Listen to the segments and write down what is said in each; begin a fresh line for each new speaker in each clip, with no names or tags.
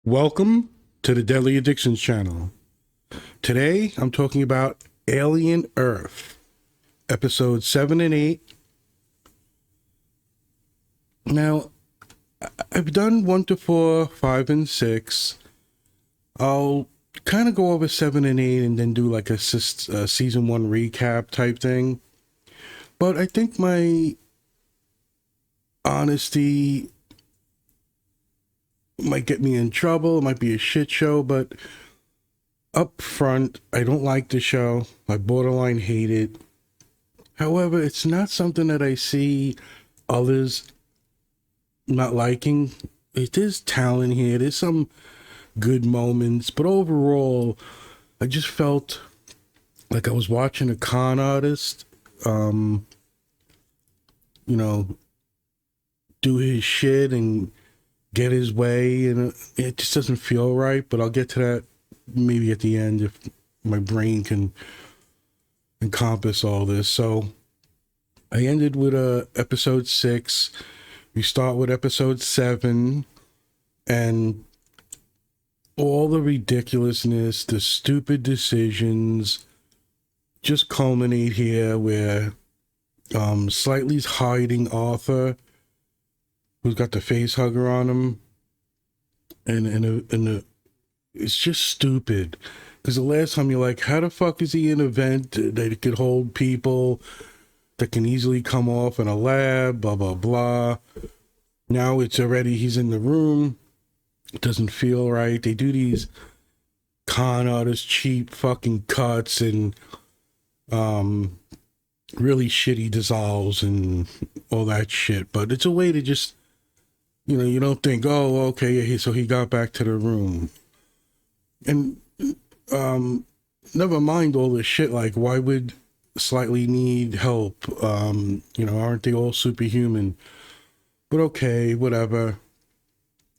Welcome to the Deadly Addictions channel. Today, I'm talking about Alien Earth, episodes 7 and 8. Now, I've done 1 to 4, 5 and 6. I'll kind of go over 7 and 8 and then do like a season 1 recap type thing. But I think my honesty might get me in trouble. It might be a shit show, but up front, I don't like the show. I borderline hate it. However, it's not something that I see others not liking. It is talent here. There's some good moments, but overall, I just felt like I was watching a con artist, do his shit and get his way, and it just doesn't feel right. But I'll get to that maybe at the end if my brain can encompass all this. So I ended with episode 6. We start with episode 7, and all the ridiculousness, the stupid decisions just culminate here where Slightly's hiding Arthur, who's got the face hugger on him, and it's just stupid. Because the last time you're like, how the fuck is he in an event that could hold people that can easily come off in a lab, blah, blah, blah. Now it's already, he's in the room. It doesn't feel right. They do these con artist cheap fucking cuts and really shitty dissolves and all that shit. But it's a way to just, you don't think, oh, okay, so he got back to the room. And never mind all this shit, like, why would Slightly need help? Aren't they all superhuman? But okay, whatever.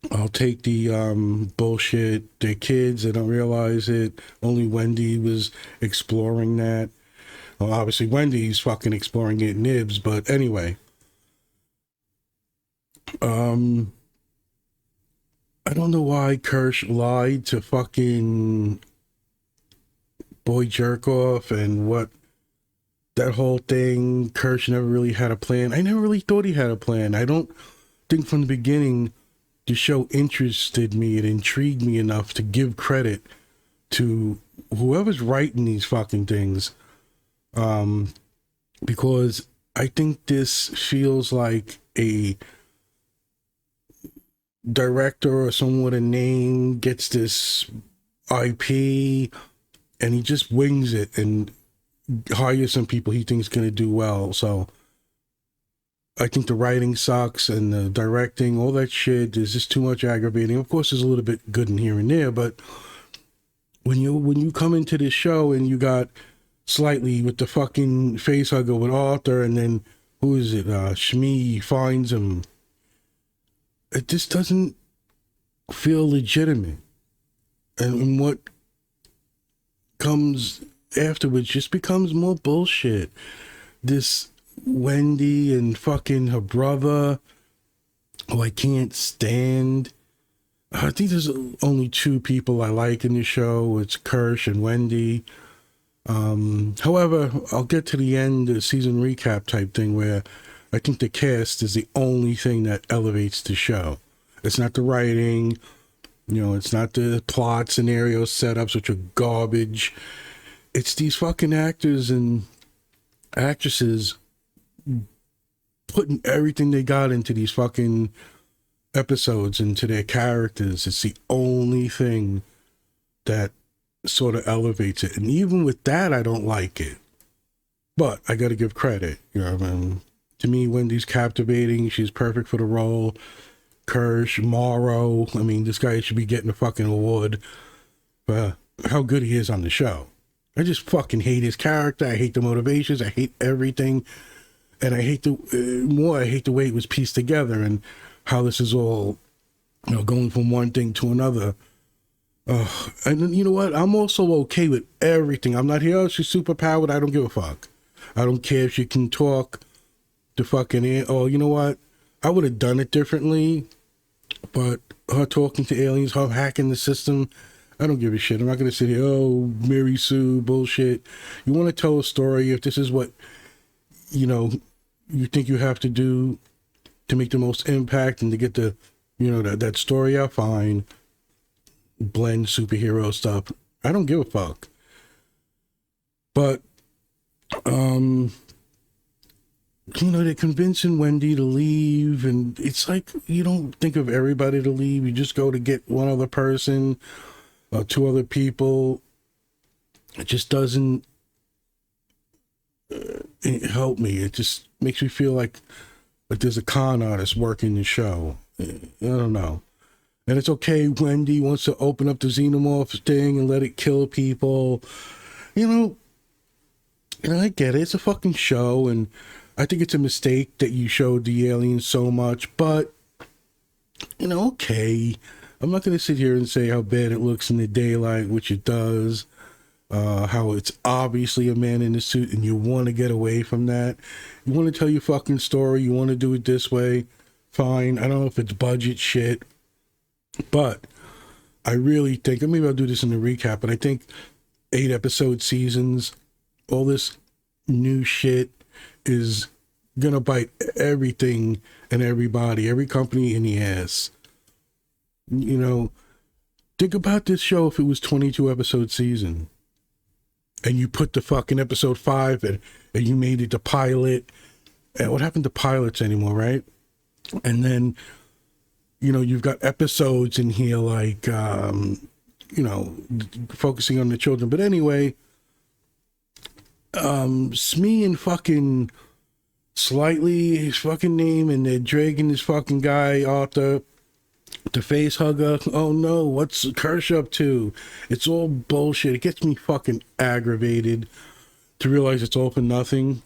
I'll take the bullshit. They're kids, they don't realize it. Only Wendy was exploring that. Well, obviously Wendy's fucking exploring it, Nibs, but anyway. I don't know why Kirsch lied to fucking Boy Jerkoff and what that whole thing. Kirsch never really had a plan. I never really thought he had a plan. I don't think from the beginning the show interested me. It intrigued me enough to give credit to whoever's writing these fucking things. Because I think this feels like a director or someone with a name gets this IP and he just wings it and hires some people he thinks going to do well. So I think the writing sucks and the directing, all that shit, is just too much aggravating. Of course, there's a little bit good in here and there, but when you come into this show and you got Slightly with the fucking face hugger with Arthur, and then who is it? Shmi finds him. It just doesn't feel legitimate. And what comes afterwards just becomes more bullshit. This Wendy and fucking her brother, who I can't stand. I think there's only 2 people I like in the show. It's Kirsch and Wendy. However, I'll get to the end, the season recap type thing, where I think the cast is the only thing that elevates the show. It's not the writing, it's not the plot, scenario setups, which are garbage. It's these fucking actors and actresses putting everything they got into these fucking episodes, into their characters. It's the only thing that sort of elevates it. And even with that, I don't like it. But I got to give credit. To me, Wendy's captivating. She's perfect for the role. Kirsch, Morrow. This guy should be getting a fucking award for how good he is on the show. I just fucking hate his character. I hate the motivations. I hate everything. And I hate the way it was pieced together and how this is all, going from one thing to another. And you know what? I'm also okay with everything. I'm not here, oh, she's super powered. I don't give a fuck. I don't care if she can talk to fucking, oh, you know what? I would have done it differently, but her talking to aliens, her hacking the system. I don't give a shit. I'm not gonna sit here, oh, Mary Sue bullshit. You want to tell a story, if this is what you think you have to do to make the most impact and to get the that story out, fine. Blend superhero stuff. I don't give a fuck. But they're convincing Wendy to leave, and it's like you don't think of everybody to leave. You just go to get one other person, two other people. It just doesn't help me. It just makes me feel like there's a con artist working the show. I don't know. And it's okay, Wendy wants to open up the xenomorph thing and let it kill people. I get it. It's a fucking show, and I think it's a mistake that you showed the aliens so much, but, okay. I'm not going to sit here and say how bad it looks in the daylight, which it does, how it's obviously a man in a suit, and you want to get away from that. You want to tell your fucking story, you want to do it this way, fine. I don't know if it's budget shit, but I really think, and maybe I'll do this in the recap, but I think 8-episode seasons, all this new shit is gonna bite everything and everybody, every company in the ass. Think about this show if it was 22-episode season and you put the fucking episode 5 and you made it the pilot. And what happened to pilots anymore, right? And then you've got episodes in here like focusing on the children. But anyway, Smee and fucking Slightly, his fucking name, and they're dragging this fucking guy, Arthur, the face hugger. Oh no, what's Kirsch up to? It's all bullshit. It gets me fucking aggravated to realize it's all for nothing.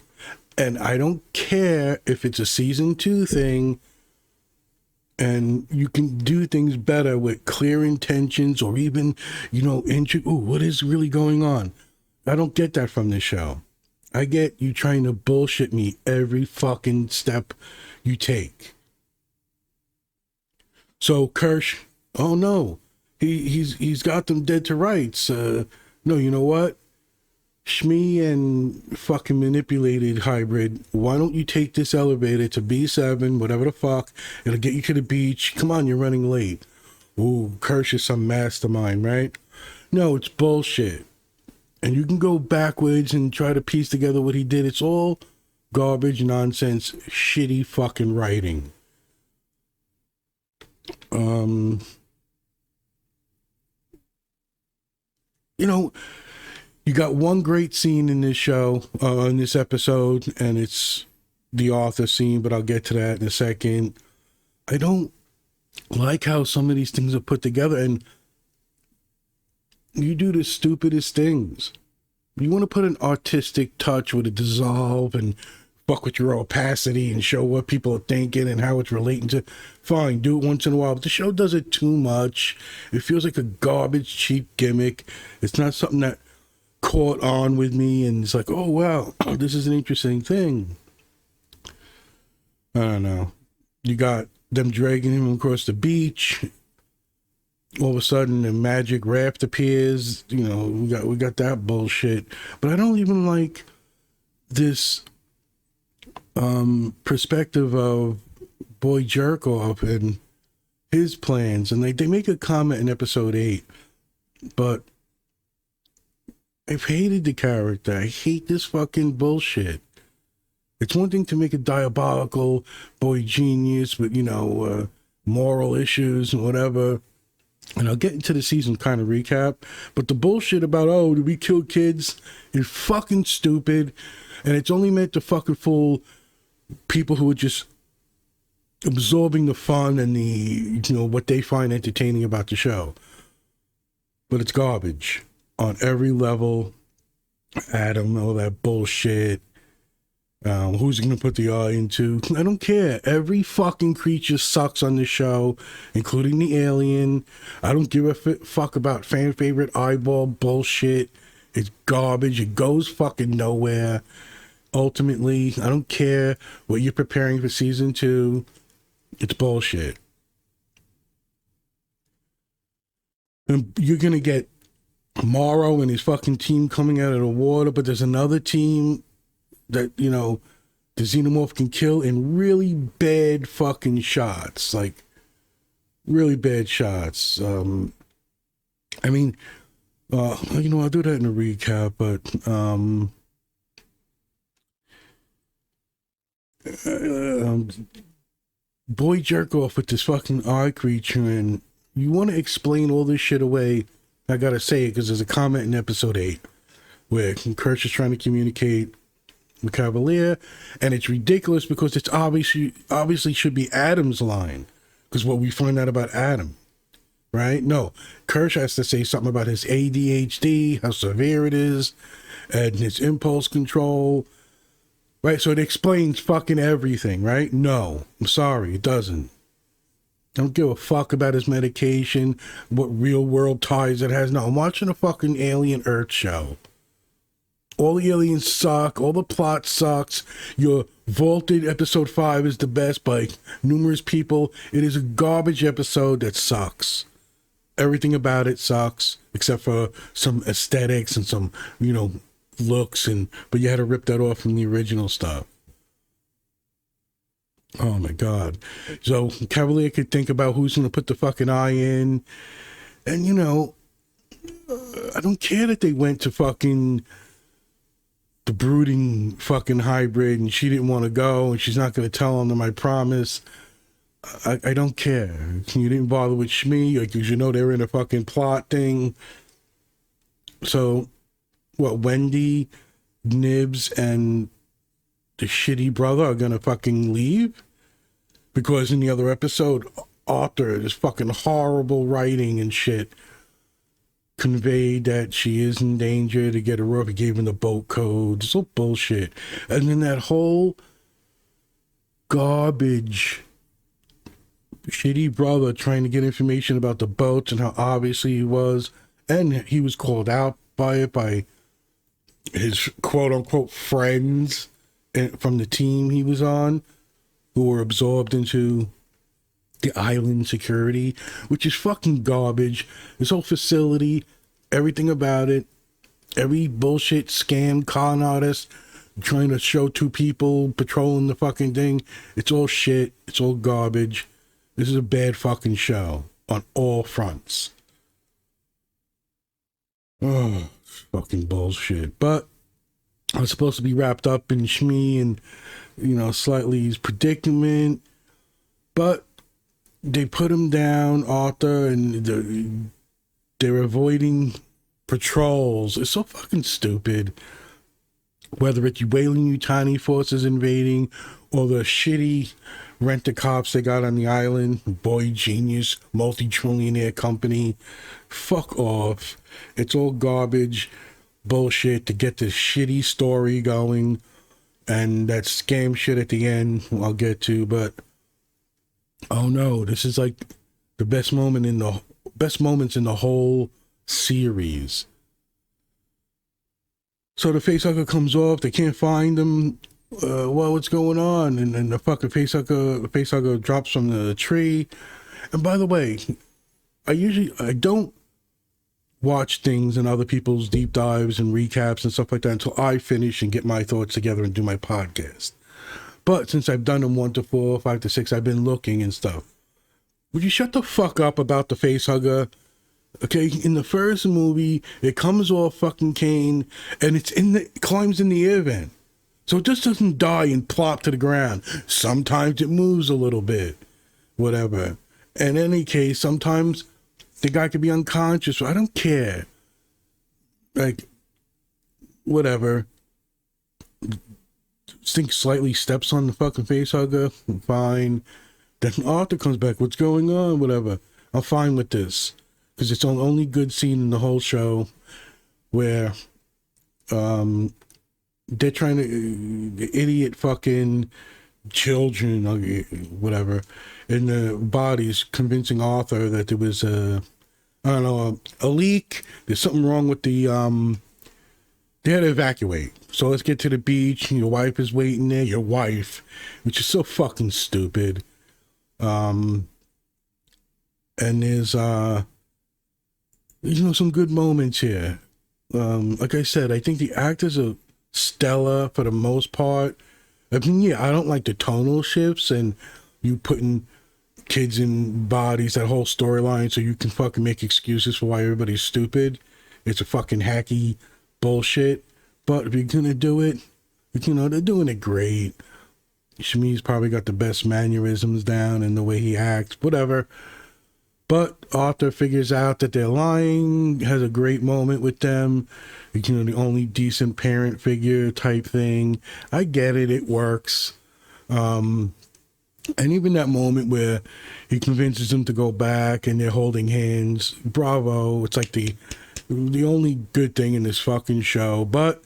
And I don't care if it's a season 2 thing and you can do things better with clear intentions, or even, what is really going on? I don't get that from this show. I get you trying to bullshit me every fucking step you take. So Kirsch, oh no, he's got them dead to rights. No, you know what? Shmee and fucking manipulated hybrid, why don't you take this elevator to B7, whatever the fuck, it'll get you to the beach. Come on, you're running late. Ooh, Kirsch is some mastermind, right? No, it's bullshit. And you can go backwards and try to piece together what he did. It's all garbage, nonsense, shitty fucking writing. You got one great scene in this show, in this episode, and it's the Arthur scene, but I'll get to that in a second. I don't like how some of these things are put together, and you do the stupidest things. You want to put an artistic touch with a dissolve and fuck with your opacity and show what people are thinking and how it's relating to. Fine, do it once in a while. But the show does it too much. It feels like a garbage, cheap gimmick. It's not something that caught on with me and it's like, oh, wow, this is an interesting thing. I don't know. You got them dragging him across the beach. All of a sudden, a magic raft appears. We got that bullshit. But I don't even like this perspective of Boy Jerkoff and his plans. And they make a comment in episode 8, but I've hated the character. I hate this fucking bullshit. It's one thing to make a diabolical boy genius with, moral issues and whatever. And I'll get into the season kind of recap, but the bullshit about, oh, did we kill kids is fucking stupid. And it's only meant to fucking fool people who are just absorbing the fun and the, what they find entertaining about the show. But it's garbage on every level. Adam, all that bullshit. Who's going to put the eye into? I don't care. Every fucking creature sucks on this show, including the alien. I don't give a fuck about fan favorite eyeball bullshit. It's garbage. It goes fucking nowhere. Ultimately, I don't care what you're preparing for season 2. It's bullshit. And you're gonna get Morrow and his fucking team coming out of the water, but there's another team that, you know, the Xenomorph can kill in really bad fucking shots. Like, really bad shots. I mean, you know, I'll do that in a recap, but boy jerk off with this fucking eye creature, and you want to explain all this shit away. I gotta say it because there's a comment in episode 8 where Kirsch is trying to communicate with Cavalier, and it's ridiculous because it's obviously should be Adam's line, because what we find out about Adam, right? No, Kirsch has to say something about his ADHD, how severe it is, and his impulse control, right? So it explains fucking everything, right? No, I'm sorry, it doesn't. Don't give a fuck about his medication, what real world ties it has. No, I'm watching a fucking Alien Earth show. All the aliens suck. All the plot sucks. Your vaulted episode 5 is the best by numerous people. It is a garbage episode that sucks. Everything about it sucks, except for some aesthetics and some, you know, looks. But you had to rip that off from the original stuff. Oh my God. So Cavalier could think about who's going to put the fucking eye in. And, you know, I don't care that they went to fucking the brooding fucking hybrid and she didn't want to go and she's not going to tell them I promise. I don't care. You didn't bother with Shmi because you know they're in a fucking plot thing. So, what, Wendy, Nibs, and the shitty brother are going to fucking leave? Because in the other episode, Arthur, this fucking horrible writing and shit, conveyed that she is in danger to get a rope. He gave him the boat code. It's all bullshit. And then that whole garbage, shitty brother trying to get information about the boats and how obviously he was. And he was called out by it by his quote-unquote friends from the team he was on, who were absorbed into the island security, which is fucking garbage. This whole facility, everything about it, every bullshit scam con artist trying to show 2 people patrolling the fucking thing, it's all shit. It's all garbage. This is a bad fucking show on all fronts. Oh, fucking bullshit. But I was supposed to be wrapped up in Shmi and, you know, slightly his predicament, but they put him down, Arthur, and they're avoiding patrols. It's so fucking stupid. Whether it's whaling Yutani forces invading or the shitty rent-a-cops they got on the island, Boy Genius, multi-trillionaire company, fuck off. It's all garbage, bullshit to get this shitty story going. And that scam shit at the end, I'll get to, but oh no, this is like the best moments in the whole series. So the facehugger comes off, they can't find him. Well, what's going on? And then the fucking facehugger drops from the tree. And by the way, I don't watch things and other people's deep dives and recaps and stuff like that until I finish and get my thoughts together and do my podcast. But since I've done them 1 to 4, 5 to 6, I've been looking and stuff. Would you shut the fuck up about the facehugger? Okay, in the first movie, it comes off fucking Kane and it climbs in the air vent. So it just doesn't die and plop to the ground. Sometimes it moves a little bit. Whatever. In any case, sometimes the guy could be unconscious. I don't care. Like, whatever. Stink slightly steps on the fucking facehugger. Fine. Then Arthur comes back. What's going on? Whatever. I'm fine with this. Because it's the only good scene in the whole show where they're trying to, the idiot fucking children, or whatever, in the bodies convincing Arthur that there was a leak. There's something wrong with the, they had to evacuate. So let's get to the beach. Your wife is waiting there. Your wife, which is so fucking stupid. And there's, some good moments here. Like I said, I think the actors are stellar for the most part. I mean, yeah, I don't like the tonal shifts and you putting kids in bodies, that whole storyline, so you can fucking make excuses for why everybody's stupid. It's a fucking hacky bullshit. But if you're gonna do it, they're doing it great. Shmi's probably got the best mannerisms down and the way he acts, whatever. But Arthur figures out that they're lying, has a great moment with them. The only decent parent figure type thing. I get it, it works. And even that moment where he convinces them to go back and they're holding hands, bravo. It's like the only good thing in this fucking show. But,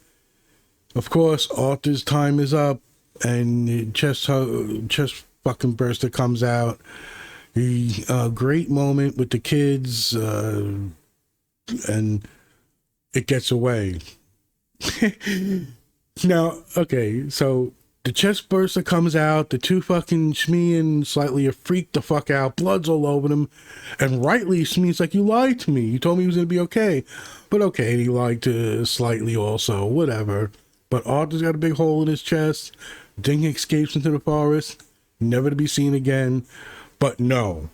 of course, Arthur's time is up and chest fucking burster comes out. Great moment with the kids, and it gets away. Now, okay, so the chest burster comes out, the two fucking Shmi and Slightly are freaked the fuck out, blood's all over them, and rightly Shmi's like, you lied to me, you told me he was gonna be okay. But okay, he lied to Slightly also, whatever. But Arthur's got a big hole in his chest, Ding escapes into the forest, never to be seen again. But no,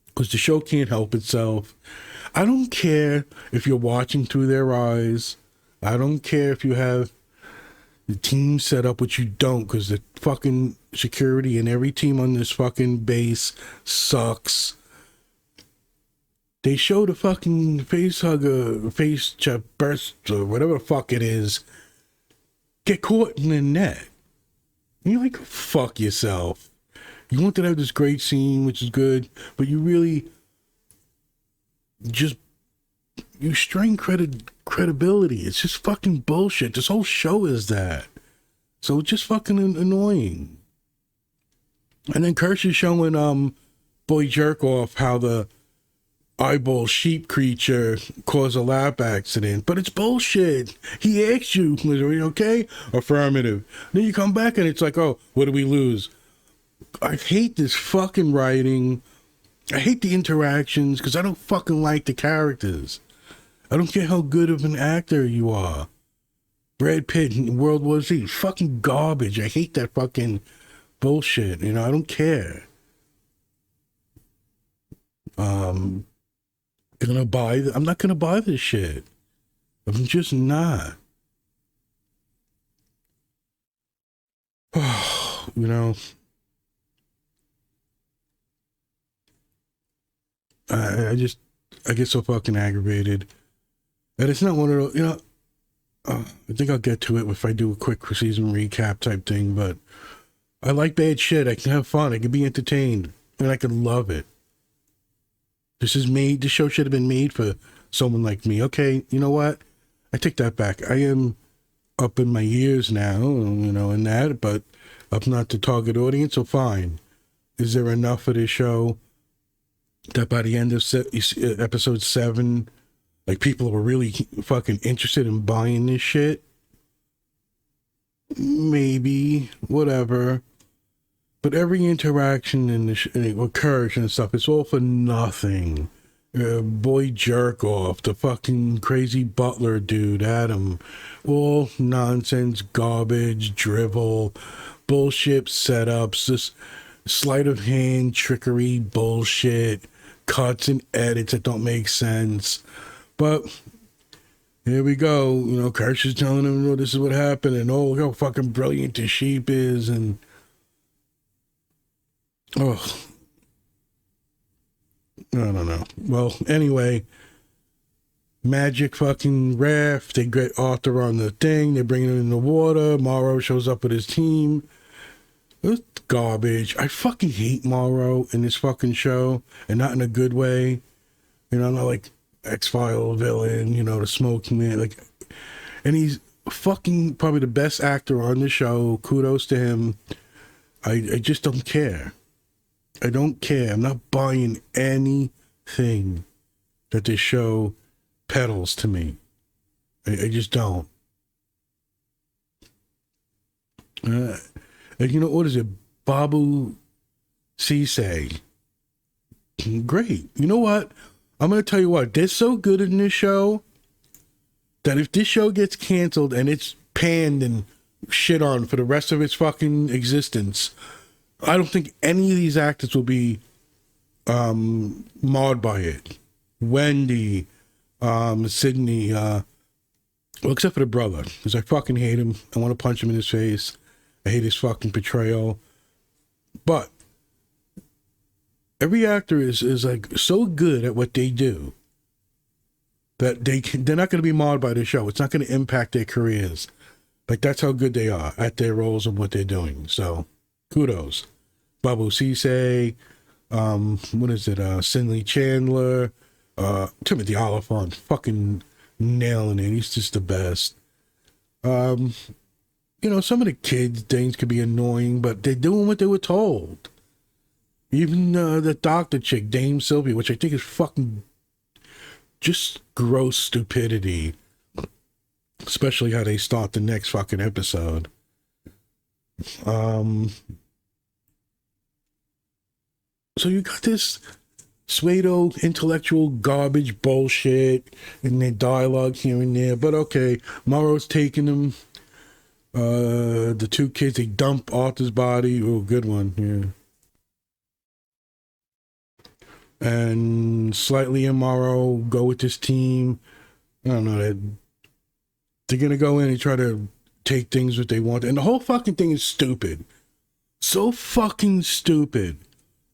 because the show can't help itself. I don't care if you're watching through their eyes. I don't care if you have the team set up, which you don't, because the fucking security and every team on this fucking base sucks. They show the fucking face hugger, face chest burst, or whatever the fuck it is, get caught in the net. And you're like, fuck yourself. You want to have this great scene, which is good, but you really you strain credibility. It's just fucking bullshit. This whole show is that. So it's just fucking annoying. And then Kirsch is showing Boy Jerk Off how the eyeball sheep creature caused a lap accident. But it's bullshit. He asked you, are you okay? Affirmative. Then you come back and it's like, oh, what do we lose? I hate this fucking writing. I hate the interactions because I don't fucking like the characters. I don't care how good of an actor you are. Brad Pitt in World War Z, fucking garbage. I hate that fucking bullshit. I don't care. I'm not gonna buy this shit. I'm just not. I get so fucking aggravated. And it's not one of those, I think I'll get to it if I do a quick season recap type thing, but I like bad shit. I can have fun. I can be entertained. And I can love it. This show should have been made for someone like me. Okay, you know what? I take that back. I am up in my years now, in that, but I'm not the target audience, so fine. Is there enough of this show that by the end of episode 7, like, people were really fucking interested in buying this shit? Maybe, whatever. But every interaction with Kirsch and stuff, it's all for nothing. Boy Jerk Off, the fucking crazy butler dude, Adam. All nonsense, garbage, drivel, bullshit setups, this sleight of hand trickery bullshit, cuts and edits that don't make sense. But here we go. Kirsch is telling him, this is what happened, and look how fucking brilliant the sheep is, and oh, I don't know. Well, anyway, magic fucking raft. They get Arthur on the thing. They bring him in the water. Morrow shows up with his team. It's garbage. I fucking hate Morrow in this fucking show, and not in a good way. Not like X-File villain, the smoking man. And he's fucking probably the best actor on the show. Kudos to him. I just don't care. I don't care. I'm not buying anything that this show peddles to me. I just don't. What is it? Babu Sise. Great. You know what? I'm going to tell you what, they're so good in this show that if this show gets canceled and it's panned and shit on for the rest of its fucking existence, I don't think any of these actors will be marred by it. Wendy, Sydney, well, except for the brother, because I fucking hate him. I want to punch him in his face. I hate his fucking portrayal. But every actor is like so good at what they do that they're not going to be marred by the show. It's not going to impact their careers. Like, that's how good they are at their roles and what they're doing. So, kudos. Babu Cisse, what is it? Cindy Chandler, Timothy Oliphant, fucking nailing it. He's just the best. You know, some of the kids' things could be annoying, but they're doing what they were told. Even the doctor chick, Dame Sylvia, which I think is fucking just gross stupidity. Especially how they start the next fucking episode. So you got this pseudo intellectual garbage bullshit in their dialogue here and there, but okay, Morrow's taking them. The two kids, they dump Arthur's body. Oh, good one, yeah. And Slightly and Morrow go with this team. I don't know, they're gonna go in and try to take things what they want, and the whole fucking thing is stupid. So fucking stupid.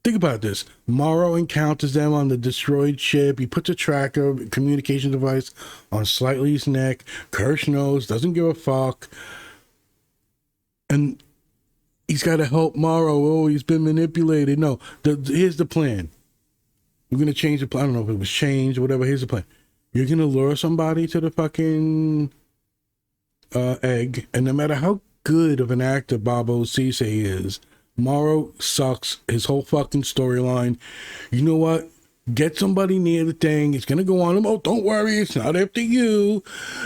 Think about this. Morrow encounters them on the destroyed ship. He puts a tracker, communication device on Slightly's neck. Kirsch knows, doesn't give a fuck. And he's got to help Morrow. Oh, he's been manipulated. No, here's the plan. We're going to change the plan. I don't know if it was changed or whatever. Here's the plan. You're going to lure somebody to the fucking egg. And no matter how good of an actor Bobo Cisse is, Morrow sucks. His whole fucking storyline. You know what? Get somebody near the thing. It's going to go on. Oh, don't worry. It's not after you.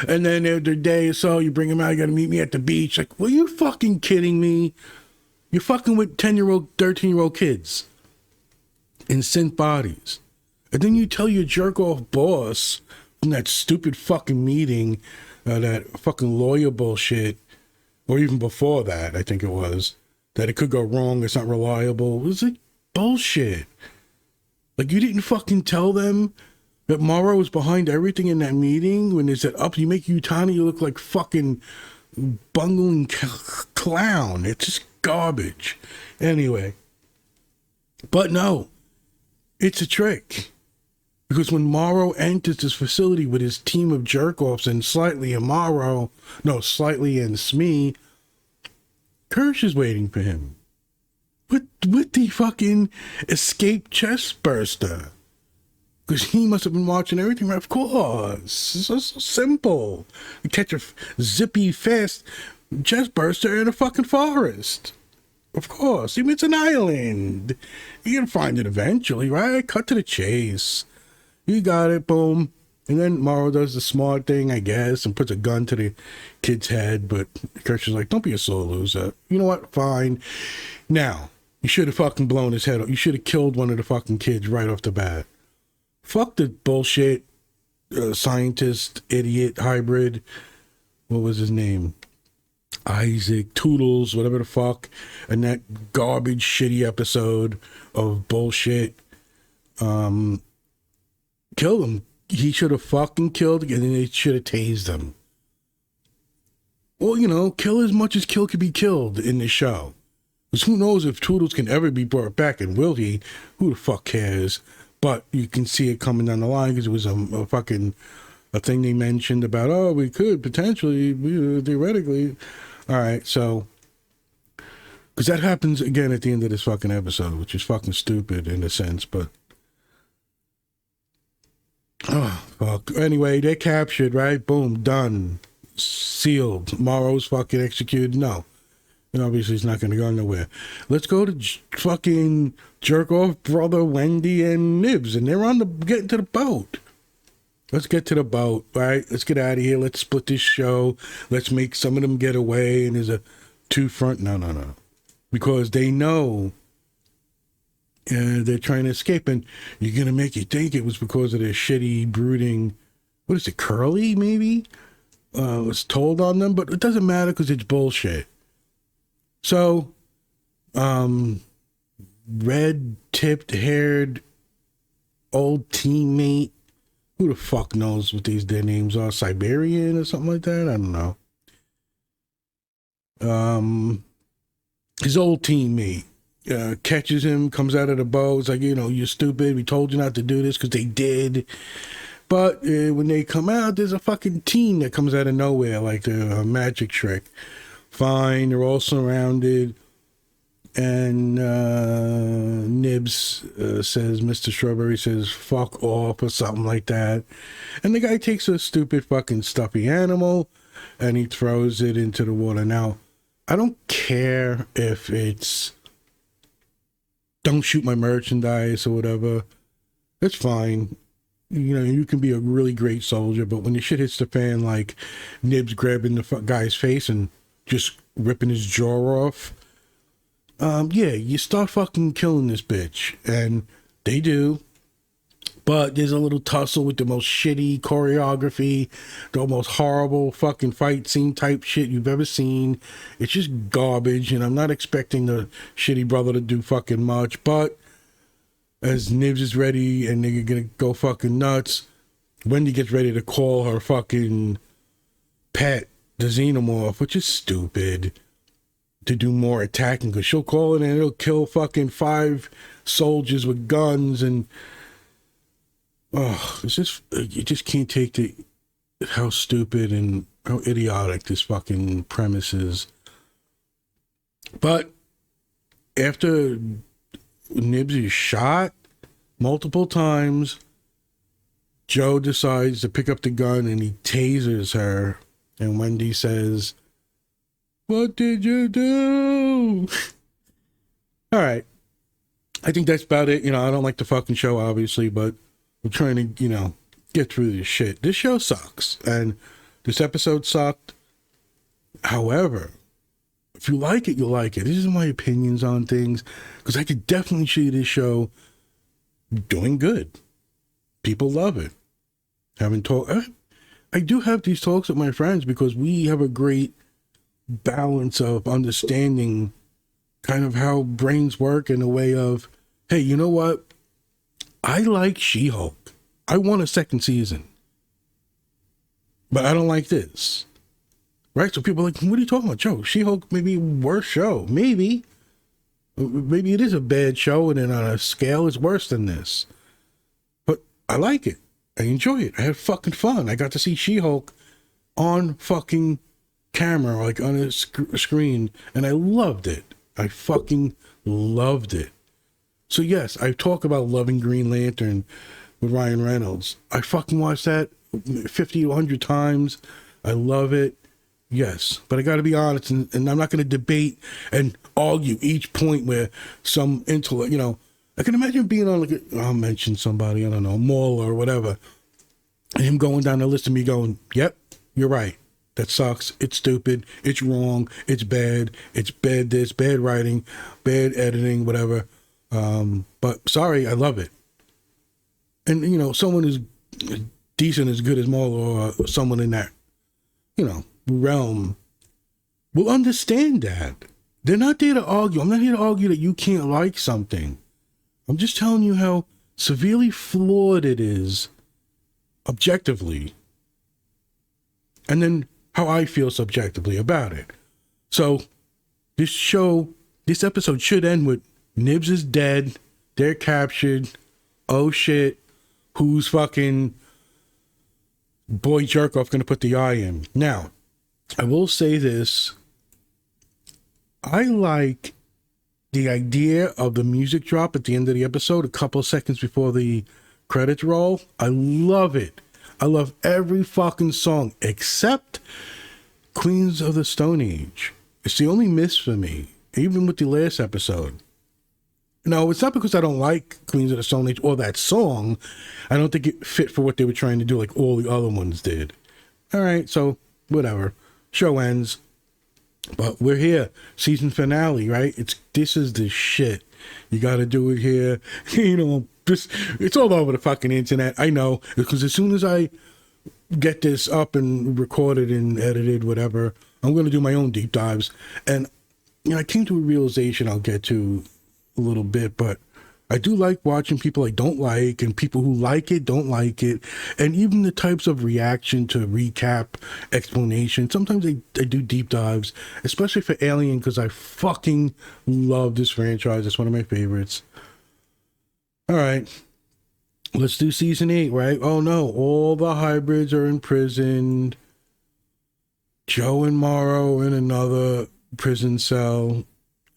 And then after a day or so, you bring him out. You got to meet me at the beach. Like, were you fucking kidding me? You're fucking with 10-year-old, 13-year-old kids in synth bodies. And then you tell your jerk-off boss from that stupid fucking meeting, that fucking lawyer bullshit, or even before that, I think it was, that it could go wrong. It's not reliable. It was like bullshit. Like, you didn't fucking tell them that Morrow was behind everything in that meeting when they said, up, you make Utani, you look like fucking bungling clown. It's just garbage. Anyway. But no, it's a trick. Because when Morrow enters this facility with his team of jerk-offs and Slightly and Slightly and Smee, Kirsch is waiting for him. With the fucking escape chest burster. Because he must have been watching everything, right? Of course. It's so simple. You catch a zippy, fast chest burster in a fucking forest. Of course. Even it's an island. You can find it eventually, right? Cut to the chase. You got it, boom. And then Morrow does the smart thing, I guess, and puts a gun to the kid's head. But Kirsch is like, don't be a sore loser. You know what? Fine. Now, you should have fucking blown his head off. You should have killed one of the fucking kids right off the bat. Fuck the bullshit scientist, idiot, hybrid. What was his name? Isaac, Toodles, whatever the fuck. And that garbage, shitty episode of bullshit. Kill him. He should have fucking killed, and then they should have tased him. Well, you know, kill as much as kill could be killed in this show. Because who knows if Toodles can ever be brought back, and will he? Who the fuck cares? But you can see it coming down the line because it was a thing they mentioned about, oh, we could potentially, theoretically. All right, so, because that happens again at the end of this fucking episode, which is fucking stupid in a sense, but, oh, fuck. Anyway, they're captured, right? Boom, done. Sealed. Morrow's fucking executed. No. And obviously it's not going to go nowhere. Let's go to fucking jerk-off brother Wendy and Nibs, and they're getting to the boat. Let's get to the boat, right? Let's get out of here. Let's split this show. Let's make some of them get away, and there's a two-front. No. Because they know they're trying to escape, and you're gonna make you think it was because of their shitty, brooding, what is it, Curly, maybe? Was told on them, but it doesn't matter because it's bullshit. So, red tipped haired old teammate, who the fuck knows what their names are, Siberian or something like that? I don't know. His old teammate catches him, comes out of the boat. It's like, you're stupid. We told you not to do this because they did. But when they come out, there's a fucking team that comes out of nowhere, like a magic trick. Fine, they're all surrounded. And Nibs says, Mr. Strawberry says, fuck off or something like that. And the guy takes a stupid fucking stuffy animal and he throws it into the water. Now, I don't care if it's don't shoot my merchandise or whatever. That's fine. You can be a really great soldier, but when the shit hits the fan, like Nibs grabbing the guy's face and just ripping his jaw off, you start fucking killing this bitch. And they do. But there's a little tussle with the most shitty choreography, the most horrible fucking fight scene type shit you've ever seen. It's just garbage, and I'm not expecting the shitty brother to do fucking much, but as Nibs is ready and they're gonna go fucking nuts, Wendy gets ready to call her fucking pet, the Xenomorph, which is stupid, to do more attacking, because she'll call it and it'll kill fucking 5 soldiers with guns, and you just can't take how stupid and how idiotic this fucking premise is. But after Nibs is shot multiple times, Joe decides to pick up the gun and he tasers her, and Wendy says, "What did you do?" All right. I think that's about it. I don't like the fucking show, obviously, but we're trying to, get through this shit. This show sucks, and this episode sucked. However, if you like it, you'll like it. This is my opinions on things, because I could definitely see this show doing good. People love it. I do have these talks with my friends because we have a great balance of understanding kind of how brains work, in a way of, hey, you know what? I like She-Hulk. I want a second season. But I don't like this. Right? So people are like, what are you talking about, Joe? She-Hulk may be a worse show. Maybe. Maybe it is a bad show, and then on a scale it's worse than this. But I like it. I enjoy it. I had fucking fun. I got to see She-Hulk on fucking camera, like on a screen, and I loved it. I fucking loved it. So yes, I talk about loving Green Lantern with Ryan Reynolds. I fucking watched that 50 to 100 times. I love it. Yes, but I got to be honest, and I'm not going to debate and argue each point where some intellect, I can imagine being on, like, I'll mention somebody, I don't know, Maul or whatever, and him going down the list and me going, yep, you're right. That sucks. It's stupid. It's wrong. It's bad. It's bad this, bad writing, bad editing, whatever. But sorry, I love it. And, someone who's decent, as good as Maul, or someone in that, realm, will understand that. They're not there to argue. I'm not here to argue that you can't like something. I'm just telling you how severely flawed it is, objectively. And then how I feel subjectively about it. So, this episode should end with Nibs is dead, they're captured, oh shit, who's fucking boy jerk-off gonna put the eye in? Now, I will say this, I like the idea of the music drop at the end of the episode, a couple of seconds before the credits roll. I love it. I love every fucking song except Queens of the Stone Age. It's the only miss for me, even with the last episode. No, it's not because I don't like Queens of the Stone Age or that song. I don't think it fit for what they were trying to do, like all the other ones did. All right, so whatever. Show ends. But we're here, season finale, right? This is the shit. You got to do it here. It's all over the fucking internet. I know, because as soon as I get this up and recorded and edited, whatever, I'm going to do my own deep dives. And I came to a realization I'll get to a little bit, but I do like watching people I don't like, and people who like it don't like it, and even the types of reaction to recap, explanation. Sometimes I do deep dives, especially for Alien, because I fucking love this franchise. It's one of my favorites. All right, let's do season 8, right? Oh no, all the hybrids are imprisoned. Joe and Morrow in another prison cell.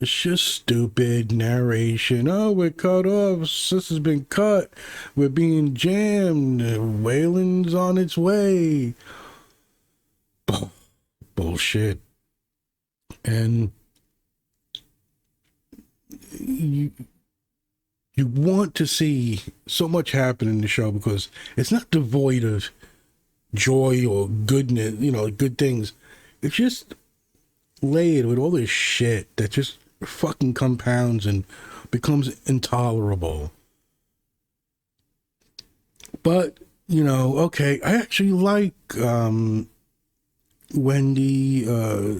It's just stupid narration. Oh, we're cut off. Sister's been cut. We're being jammed. Wayland's on its way. Bullshit. And you want to see so much happen in the show because it's not devoid of joy or goodness, good things. It's just laid with all this shit that just fucking compounds and becomes intolerable. But okay, I actually like Wendy,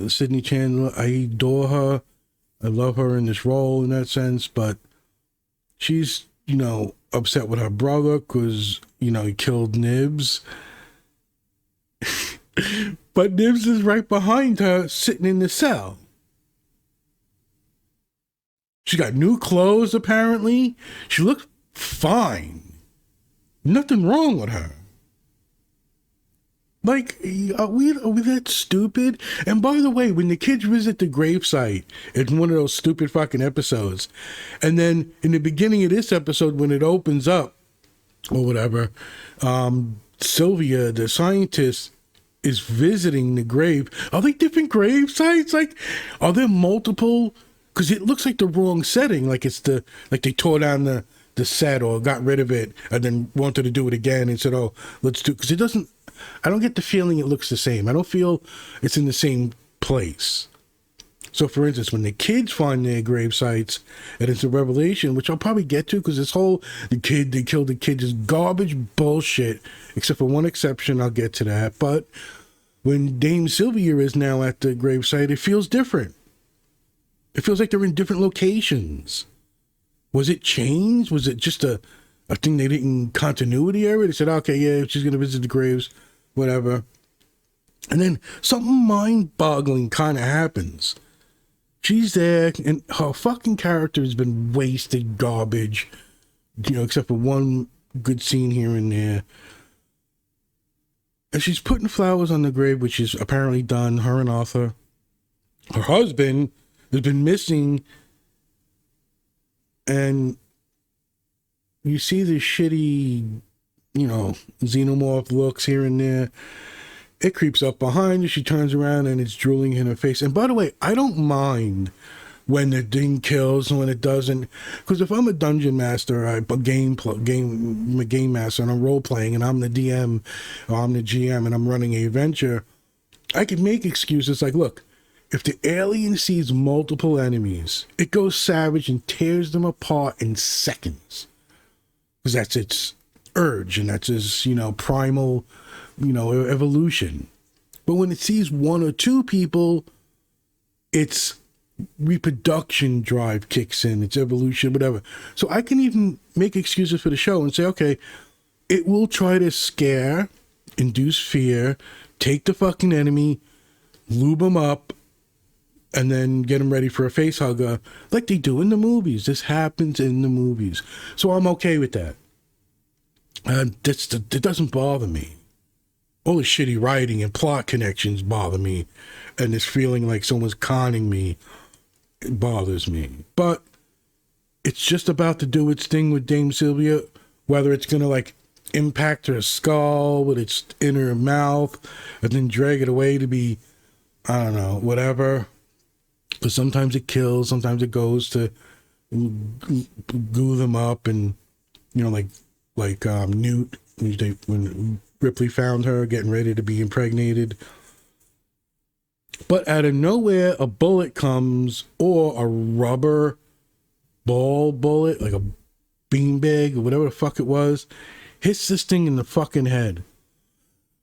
Sydney Chandler. I adore her. I love her in this role in that sense, but she's upset with her brother because he killed Nibs. But Nibs is right behind her, sitting in the cell. She got new clothes, apparently. She looks fine. Nothing wrong with her. Like, are we that stupid? And by the way, when the kids visit the gravesite, it's one of those stupid fucking episodes. And then in the beginning of this episode, when it opens up, or whatever, Sylvia, the scientist, is visiting the grave. Are they different grave sites? Like, are there multiple? Because it looks like the wrong setting. Like they tore down the set or got rid of it and then wanted to do it again and said, oh, let's do, because it doesn't, I don't get the feeling it looks the same. I don't feel it's in the same place. So for instance, when the kids find their grave sites and it's a revelation, which I'll probably get to, because this whole, they killed the kid is garbage bullshit, except for one exception, I'll get to that. But when Dame Sylvia is now at the gravesite, it feels different. It feels like they're in different locations. Was it changed? Was it just a thing they didn't continuity error? They said, okay, yeah, she's going to visit the graves, whatever. And then something mind-boggling kind of happens. She's there, and her fucking character has been wasted garbage, except for one good scene here and there. And she's putting flowers on the grave, which is apparently done, her and Arthur. Her husband has been missing, and you see the shitty, xenomorph looks here and there. It creeps up behind her. She turns around and it's drooling in her face. And by the way, I don't mind when the thing kills and when it doesn't. Because if I'm a dungeon master, I'm a game master and I'm role playing and I'm the DM or I'm the GM and I'm running a adventure, I can make excuses like, look, if the alien sees multiple enemies, it goes savage and tears them apart in seconds. Because that's its urge and that's its, primal, evolution. But when it sees one or two people, its reproduction drive kicks in, its evolution, whatever. So I can even make excuses for the show and say, okay, it will try to scare, induce fear, take the fucking enemy, lube them up, and then get them ready for a face hugger like they do in the movies. This happens in the movies. So I'm okay with that. It doesn't bother me. All the shitty writing and plot connections bother me. And this feeling like someone's conning me, it bothers me. But it's just about to do its thing with Dame Sylvia, whether it's going to impact her skull with its inner mouth and then drag it away to be, I don't know, whatever. But sometimes it kills, sometimes it goes to goo them up and, like Newt, when Ripley found her getting ready to be impregnated. But out of nowhere, a bullet comes, or a rubber ball bullet, like a beanbag or whatever the fuck it was, hits this thing in the fucking head.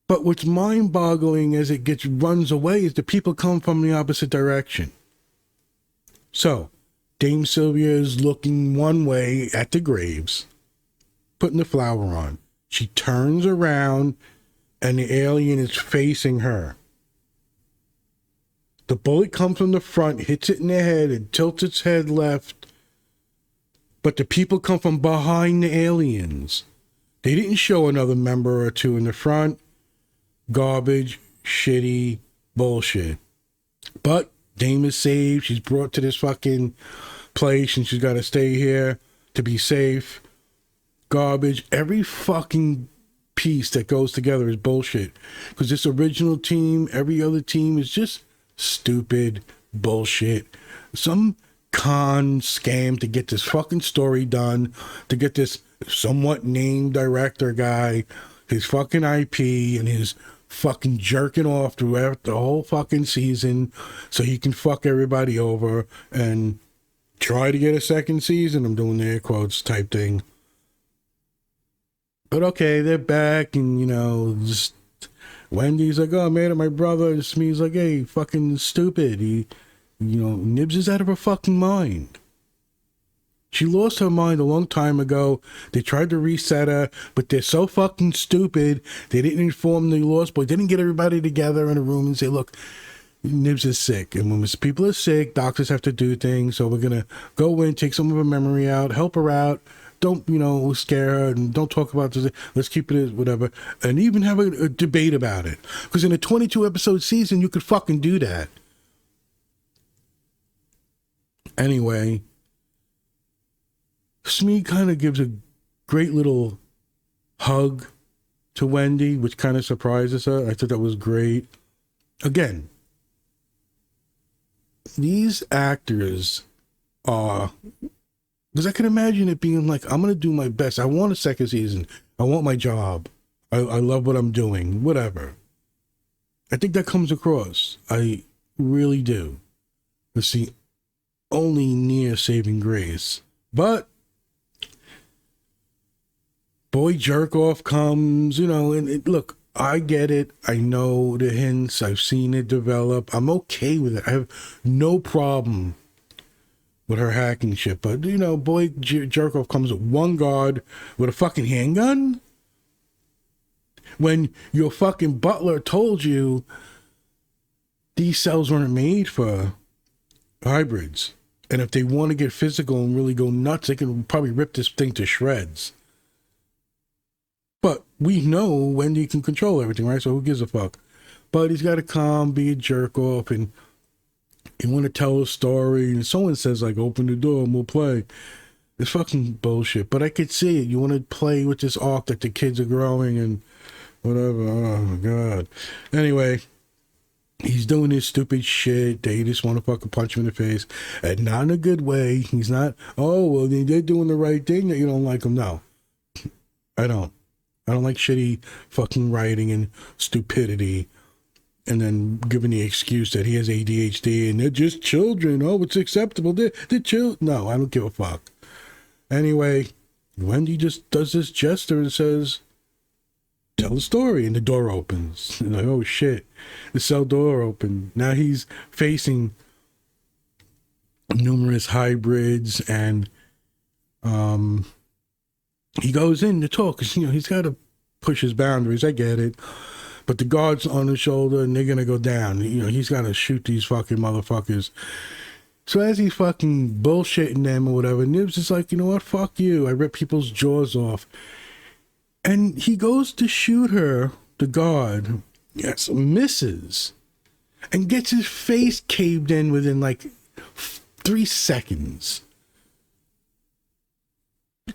But what's mind-boggling as it runs away is the people come from the opposite direction. So, Dame Sylvia is looking one way at the graves, putting the flower on. She turns around, and the alien is facing her. The bullet comes from the front, hits it in the head, and tilts its head left. But the people come from behind the aliens. They didn't show another member or two in the front. Garbage, shitty, bullshit. But Dame is saved. She's brought to this fucking place, and she's got to stay here to be safe. Garbage. Every fucking piece that goes together is bullshit. Because this original team, every other team is just stupid bullshit. Some con scam to get this fucking story done, to get this somewhat named director guy his fucking IP and his fucking jerking off throughout the whole fucking season so he can fuck everybody over and try to get a second season. I'm doing the air quotes type thing. But okay, they're back, and just Wendy's like, oh, I made it my brother. And Smee's like, hey, fucking stupid. Nibs is out of her fucking mind. She lost her mind a long time ago. They tried to reset her, but they're so fucking stupid. They didn't inform the Lost Boys. They didn't get everybody together in a room and say, look, Nibs is sick. And when people are sick, doctors have to do things. So we're going to go in, take some of her memory out, help her out. Don't, scare her, and don't talk about this. Let's keep it as whatever. And even have a debate about it. Because in a 22-episode season, you could fucking do that. Anyway, Smee kind of gives a great little hug to Wendy, which kind of surprises her. I thought that was great. Again, these actors are... Because I can imagine it being like, I'm going to do my best. I want a second season. I want my job. I love what I'm doing. Whatever. I think that comes across. I really do. It's the only near saving grace. But boy jerk off comes, look, I get it. I know the hints. I've seen it develop. I'm okay with it. I have no problem with her hacking shit, but boy jerk-off comes with one guard with a fucking handgun when your fucking butler told you these cells weren't made for hybrids, and if they want to get physical and really go nuts, they can probably rip this thing to shreds. But we know Wendy can control everything, right? So who gives a fuck? But he's got to come, be a jerk-off, and you want to tell a story, and someone says, like, open the door and we'll play. It's fucking bullshit. But I could see it. You want to play with this arc that the kids are growing and whatever. Oh, my God. Anyway, he's doing this stupid shit. They just want to fucking punch him in the face. And not in a good way. He's not, oh, well, they're doing the right thing that you don't like them. No. I don't. I don't like shitty fucking writing and stupidity. And then giving the excuse that he has ADHD and they're just children. Oh, it's acceptable. They're children. No, I don't give a fuck. Anyway, Wendy just does this gesture and says, tell the story. And the door opens. And like, oh shit. The cell door opened. Now he's facing numerous hybrids, and he goes in to talk because, he's got to push his boundaries. I get it. But the guard's on his shoulder, and they're going to go down. He's got to shoot these fucking motherfuckers. So as he's fucking bullshitting them or whatever, Nibs is like, you know what? Fuck you. I rip people's jaws off. And he goes to shoot her, the guard. Yes, misses. And gets his face caved in within like 3 seconds.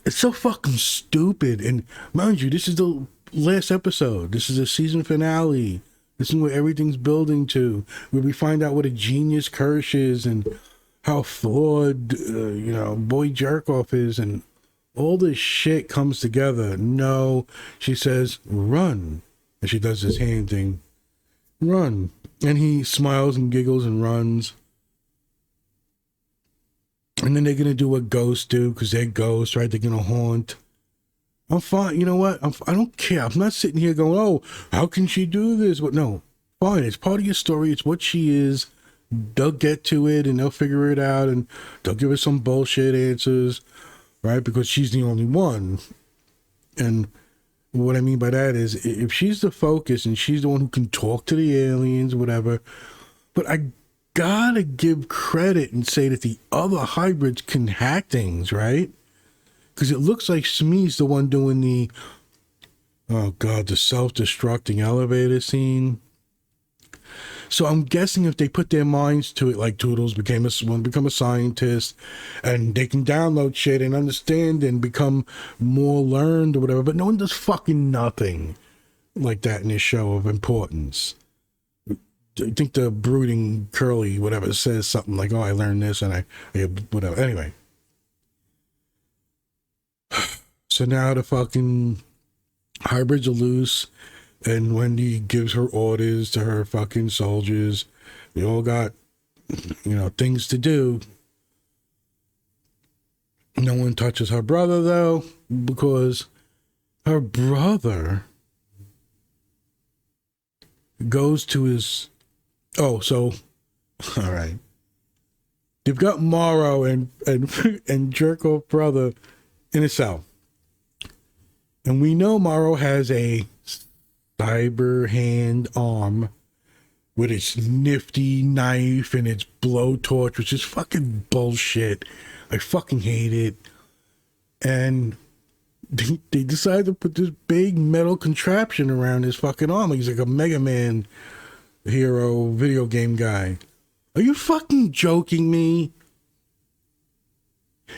It's so fucking stupid. And mind you, this is the last episode. This is a season finale. This is where everything's building to, where we find out what a genius Kirsch is and how flawed, boy jerk-off is, and all this shit comes together. No, she says, run. And she does this hand thing. Run. And he smiles and giggles and runs. And then they're going to do what ghosts do because they're ghosts, right? They're going to haunt. I'm fine. You know what? I don't care. I'm not sitting here going, oh, how can she do this? But no, fine. It's part of your story. It's what she is. They'll get to it and they'll figure it out and they'll give us some bullshit answers, right? Because she's the only one. And what I mean by that is if she's the focus and she's the one who can talk to the aliens, whatever, but I gotta give credit and say that the other hybrids can hack things, right? Because it looks like Smee's the one doing the, oh God, the self-destructing elevator scene. So I'm guessing if they put their minds to it, like Toodles become a scientist, and they can download shit and understand and become more learned or whatever, but no one does fucking nothing like that in this show of importance. I think the brooding curly whatever says something like, oh, I learned this and I whatever. Anyway. So now the fucking hybrids are loose and Wendy gives her orders to her fucking soldiers. They all got, things to do. No one touches her brother though, because her brother goes to his, all right. They've got Morrow and Jerkoff brother in a cell. And we know Morrow has a cyber hand arm with its nifty knife and its blowtorch, which is fucking bullshit. I fucking hate it. And they decide to put this big metal contraption around his fucking arm. He's like a Mega Man hero video game guy. Are you fucking joking me?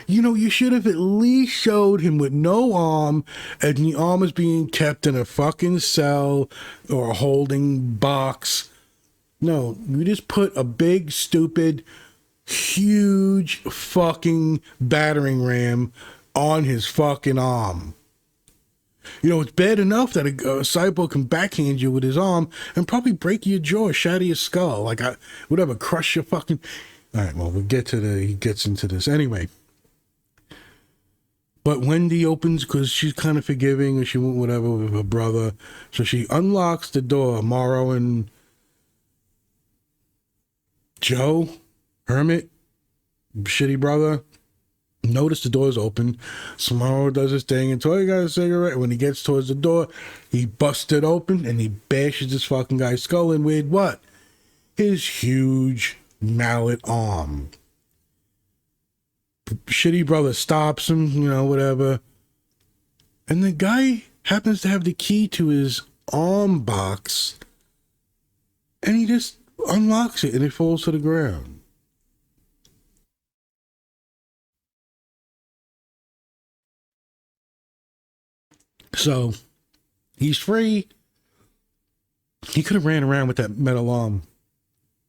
You should have at least showed him with no arm, and the arm is being kept in a fucking cell or a holding box. No, you just put a big, stupid, huge fucking battering ram on his fucking arm. It's bad enough that a cyborg can backhand you with his arm and probably break your jaw, shatter your skull, whatever, crush your fucking... All right, well, he gets into this. Anyway. But Wendy opens because she's kind of forgiving or she went whatever with her brother. So she unlocks the door. Morrow and Joe, Hermit, shitty brother, notice the door's open. So Morrow does his thing and Toy got a cigarette. When he gets towards the door, he busts it open and he bashes this fucking guy's skull in with what? His huge mallet arm. Shitty brother stops him, whatever. And the guy happens to have the key to his arm box. And he just unlocks it and it falls to the ground. So, he's free. He could have ran around with that metal arm.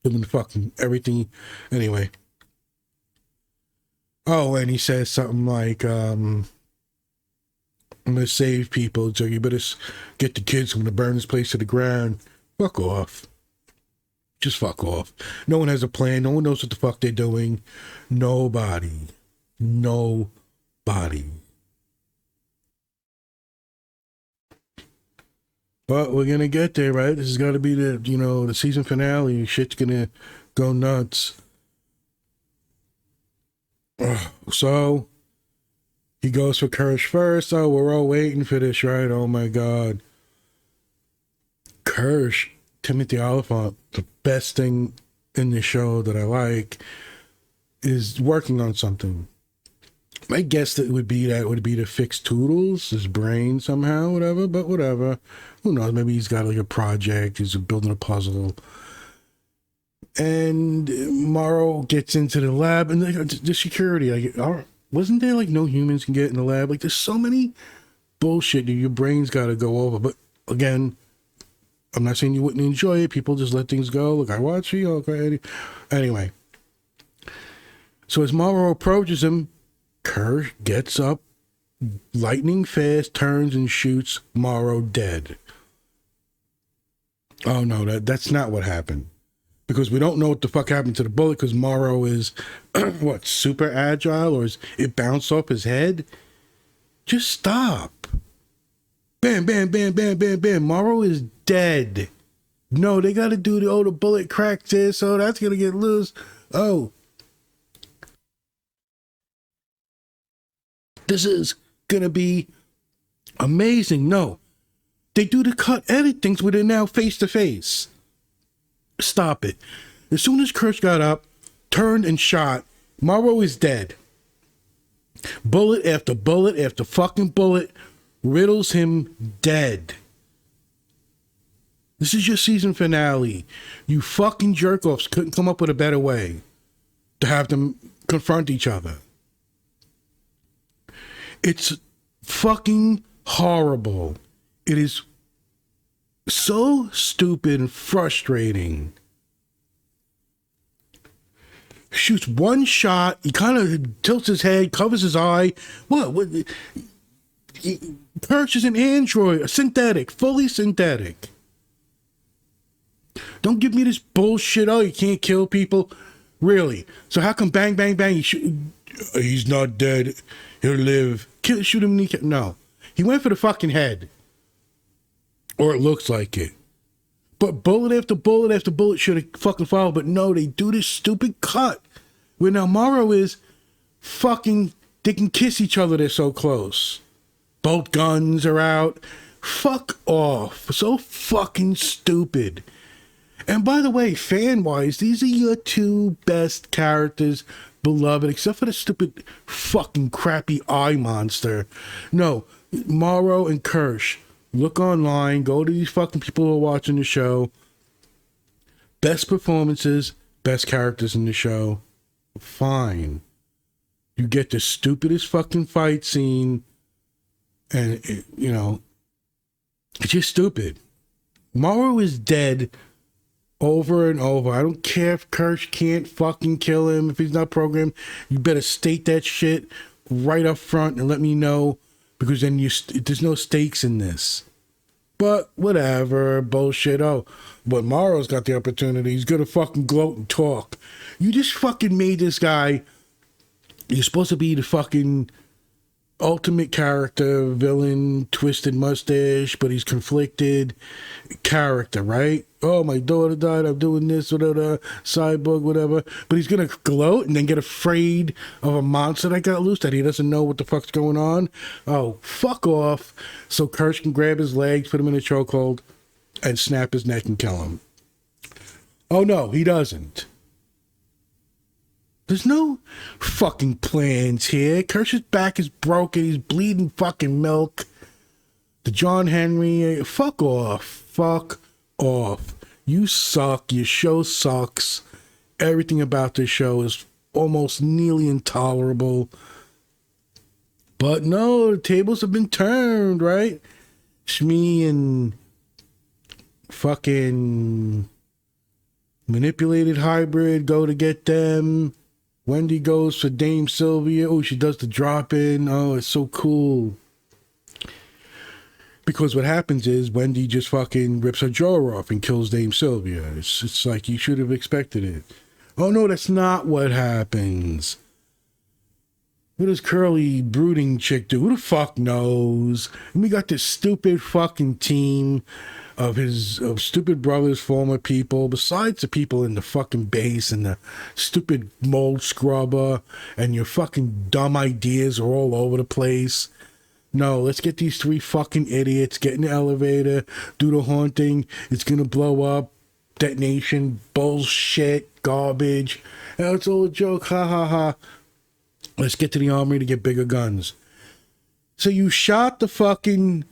Doing fucking everything. Anyway. Oh, and he says something like, I'm going to save people, so you better get the kids. I'm going to burn this place to the ground. Fuck off. Just fuck off. No one has a plan. No one knows what the fuck they're doing. Nobody. But we're going to get there, right? This has got to be the season finale. Shit's going to go nuts. So he goes for Kirsch first. Oh, we're all waiting for this, right? Oh my God. Kirsch, Timothy Oliphant, the best thing in the show that I like, is working on something. I guess that would be to fix Toodles, his brain somehow, whatever, but whatever. Who knows? Maybe he's got like a project, he's building a puzzle. And Morrow gets into the lab and the security, wasn't there no humans can get in the lab? There's so many bullshit that your brain's got to go over. But again, I'm not saying you wouldn't enjoy it. People just let things go. Look, I watch you. Okay. Anyway. So as Morrow approaches him, Kerr gets up, lightning fast, turns and shoots Morrow dead. Oh no, that's not what happened. because we don't know what the fuck happened to the bullet because Morrow is, what, super agile, or is it bounced off his head? Just stop. Bam, bam, bam, bam, bam, bam. Morrow is dead. No, they got to do the bullet cracked this, so that's going to get loose. Oh. This is going to be amazing. No. They do the cut edit things where they're now face to face. Stop it. As soon as Kirsch got up, turned and shot, Morrow is dead. Bullet after bullet after fucking bullet riddles him dead. This is your season finale. You fucking jerk-offs couldn't come up with a better way to have them confront each other. It's fucking horrible. It is so stupid and frustrating. Shoots one shot, he kind of tilts his head, covers his eye. What? Kirsch is an android, a synthetic, fully synthetic. Don't give me this bullshit, oh, you can't kill people. Really? So how come bang, bang, bang, he's not dead, he'll live. Shoot him in the... No. He went for the fucking head. Or it looks like it. But bullet after bullet after bullet should have fucking followed. But no, they do this stupid cut. Where now Morrow is fucking... They can kiss each other, they're so close. Both guns are out. Fuck off. So fucking stupid. And by the way, fan-wise, these are your two best characters, beloved, except for the stupid fucking crappy eye monster. No, Morrow and Kirsch. Look online, go to these fucking people who are watching the show. Best performances, best characters in the show. Fine. You get the stupidest fucking fight scene, and, you know, it's just stupid. Morrow is dead over and over. I don't care if Kirsch can't fucking kill him. If he's not programmed, you better state that shit right up front and let me know, because then there's no stakes in this. But whatever, bullshit. Oh, but Morrow's got the opportunity. He's gonna fucking gloat and talk. You just fucking made this guy. You're supposed to be the fucking ultimate character, villain, twisted mustache, but he's conflicted character, right? Oh, my daughter died, I'm doing this, whatever, cyborg, whatever. But he's gonna gloat and then get afraid of a monster that got loose that he doesn't know what the fuck's going on. Oh, fuck off. So Kirsch can grab his legs, put him in a chokehold, and snap his neck and kill him. Oh no, he doesn't. There's no fucking plans here. Kirsch's back is broken. He's bleeding fucking milk. The John Henry, fuck off. Fuck off. You suck. Your show sucks. Everything about this show is almost nearly intolerable. But no, the tables have been turned, right? Shmi and fucking manipulated hybrid go to get them. Wendy goes for Dame Sylvia. Oh, she does the drop-in. Oh, it's so cool. Because what happens is Wendy just fucking rips her jaw off and kills Dame Sylvia. It's like you should have expected it. Oh, no, that's not what happens. What does curly brooding chick do? Who the fuck knows? And we got this stupid fucking team of stupid brother's former people, besides the people in the fucking base and the stupid mold scrubber and your fucking dumb ideas are all over the place. No, let's get these three fucking idiots, get in the elevator, do the haunting, it's gonna blow up, detonation, bullshit, garbage, oh, it's all a joke, ha ha ha. Let's get to the armory to get bigger guns. So you shot the fucking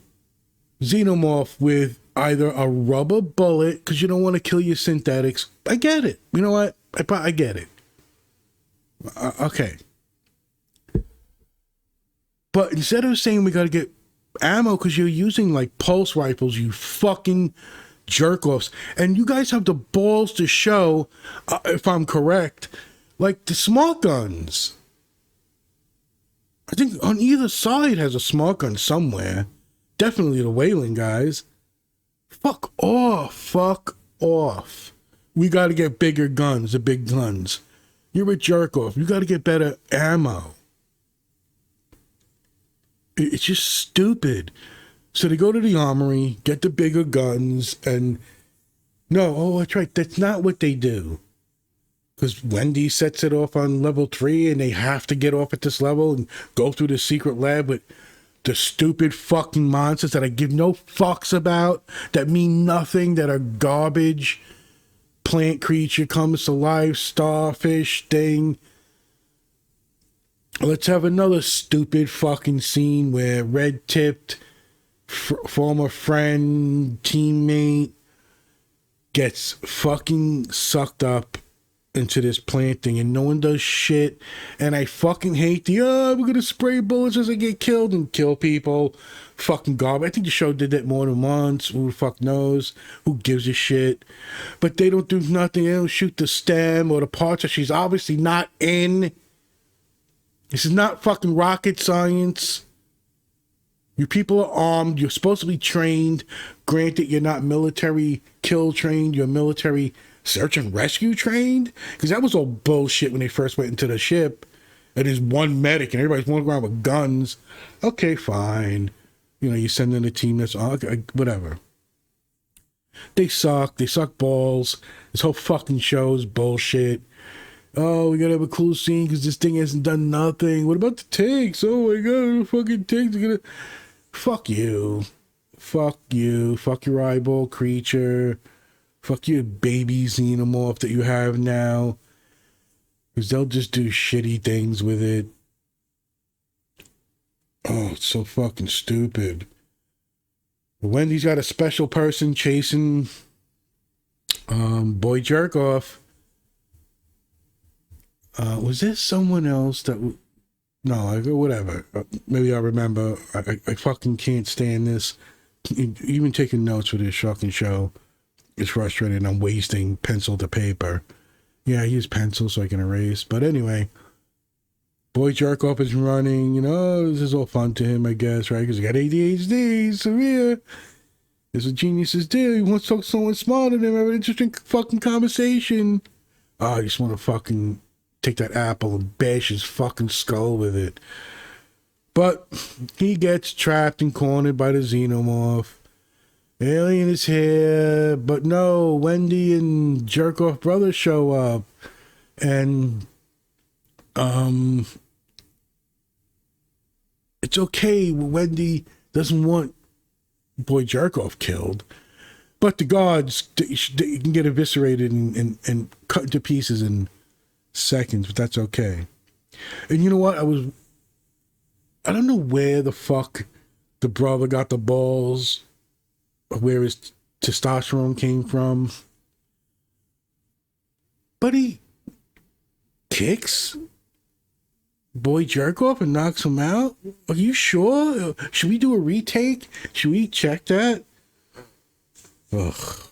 xenomorph with either a rubber bullet, because you don't want to kill your synthetics. I get it. You know what? I get it. Okay. But instead of saying we got to get ammo because you're using like pulse rifles, you fucking jerk-offs. And you guys have the balls to show, if I'm correct, like the smart guns. I think on either side has a smart gun somewhere. Definitely the Wailing guys. Fuck off. Fuck off. We got to get bigger guns, the big guns. You're a jerk off. You got to get better ammo. It's just stupid. So they go to the armory, get the bigger guns, and no, oh, that's right. That's not what they do. Because Wendy sets it off on level 3, and they have to get off at this level and go through the secret lab with the stupid fucking monsters that I give no fucks about, that mean nothing, that are garbage. Plant creature comes to life, starfish thing. Let's have another stupid fucking scene where red-tipped former friend, teammate gets fucking sucked up into this plant thing and no one does shit. And I fucking hate we're gonna spray bullets as I get killed and kill people. Fucking garbage. I think the show did that more than once. Who the fuck knows? Who gives a shit? But they don't do nothing. They don't shoot the stem or the parts that she's obviously not in. This is not fucking rocket science. You people are armed. You're supposed to be trained. Granted, you're not military kill trained. You're military search and rescue trained. Because that was all bullshit when they first went into the ship. And there's one medic and everybody's walking around with guns. Okay, fine. You know, you send in a team that's okay, whatever. They suck. They suck balls. This whole fucking show is bullshit. Oh, we gotta have a cool scene because this thing hasn't done nothing. What about the tanks? Oh my god, the fucking tanks are gonna... Fuck you. Fuck you. Fuck your eyeball creature. Fuck your baby xenomorph that you have now. Because they'll just do shitty things with it. Oh, it's so fucking stupid. Wendy's got a special person chasing Boy Jerkoff. Was there someone else that... No, I go, whatever. Maybe I remember. I fucking can't stand this. Even taking notes for this fucking show is frustrating. I'm wasting pencil to paper. Yeah, I use pencil so I can erase. But anyway, Boy Jerkoff is running. You know, this is all fun to him, I guess, right? Because he got ADHD, severe. It's what geniuses do. He wants to talk to someone smarter than him, have an interesting fucking conversation. Oh, I just want to fucking take that apple and bash his fucking skull with it. But he gets trapped and cornered by the xenomorph. Alien is here, but no, Wendy and Jerkoff brothers show up. And it's okay. Wendy doesn't want Boy Jerkoff killed. But the guards, they can get eviscerated and cut into pieces in seconds, but that's okay. And you know what? I don't know where the fuck the brother got the balls, or where his testosterone came from, but he kicks Boy Jerkoff and knocks him out. Are you sure? Should we do a retake? Should we check that? Ugh.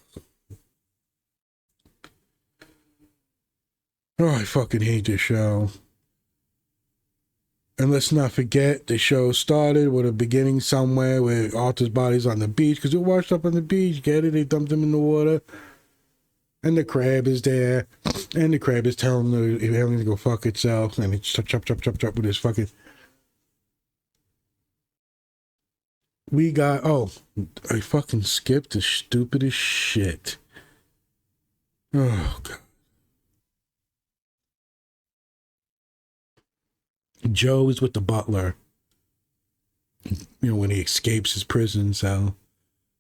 Oh, I fucking hate this show. And let's not forget, the show started with a beginning somewhere where Arthur's body's on the beach, because it washed up on the beach. Get it? They dumped him in the water. And the crab is there. And the crab is telling the alien to go fuck itself. And it's chop with his fucking... We got... Oh, I fucking skipped the stupidest shit. Oh, God. Joe is with the butler, you know, when he escapes his prison cell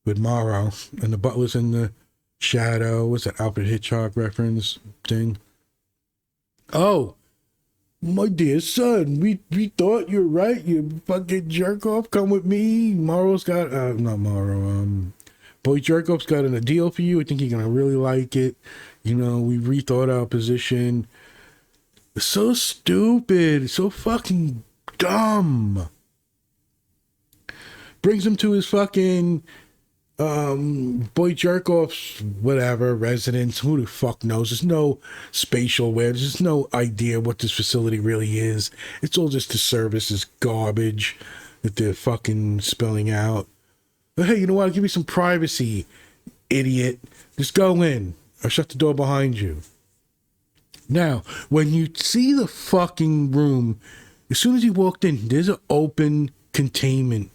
with Morrow, and the butler's in the shadow. What's that Alfred Hitchcock reference thing? Oh, my dear son, we thought you're right. You fucking jerk off. Come with me. Morrow's got not Morrow. Boy Jerkoff's got a deal for you. I think you're gonna really like it. You know, we rethought our position. So stupid, so fucking dumb. Brings him to his fucking Boy Jerkoff's whatever residence. Who the fuck knows? There's no spatial awareness. There's no idea what this facility really is. It's all just the services garbage that they're fucking spilling out. But hey, you know what? I'll give you some privacy, idiot. Just go in. I shut the door behind you. Now, when you see the fucking room, as soon as he walked in, there's an open containment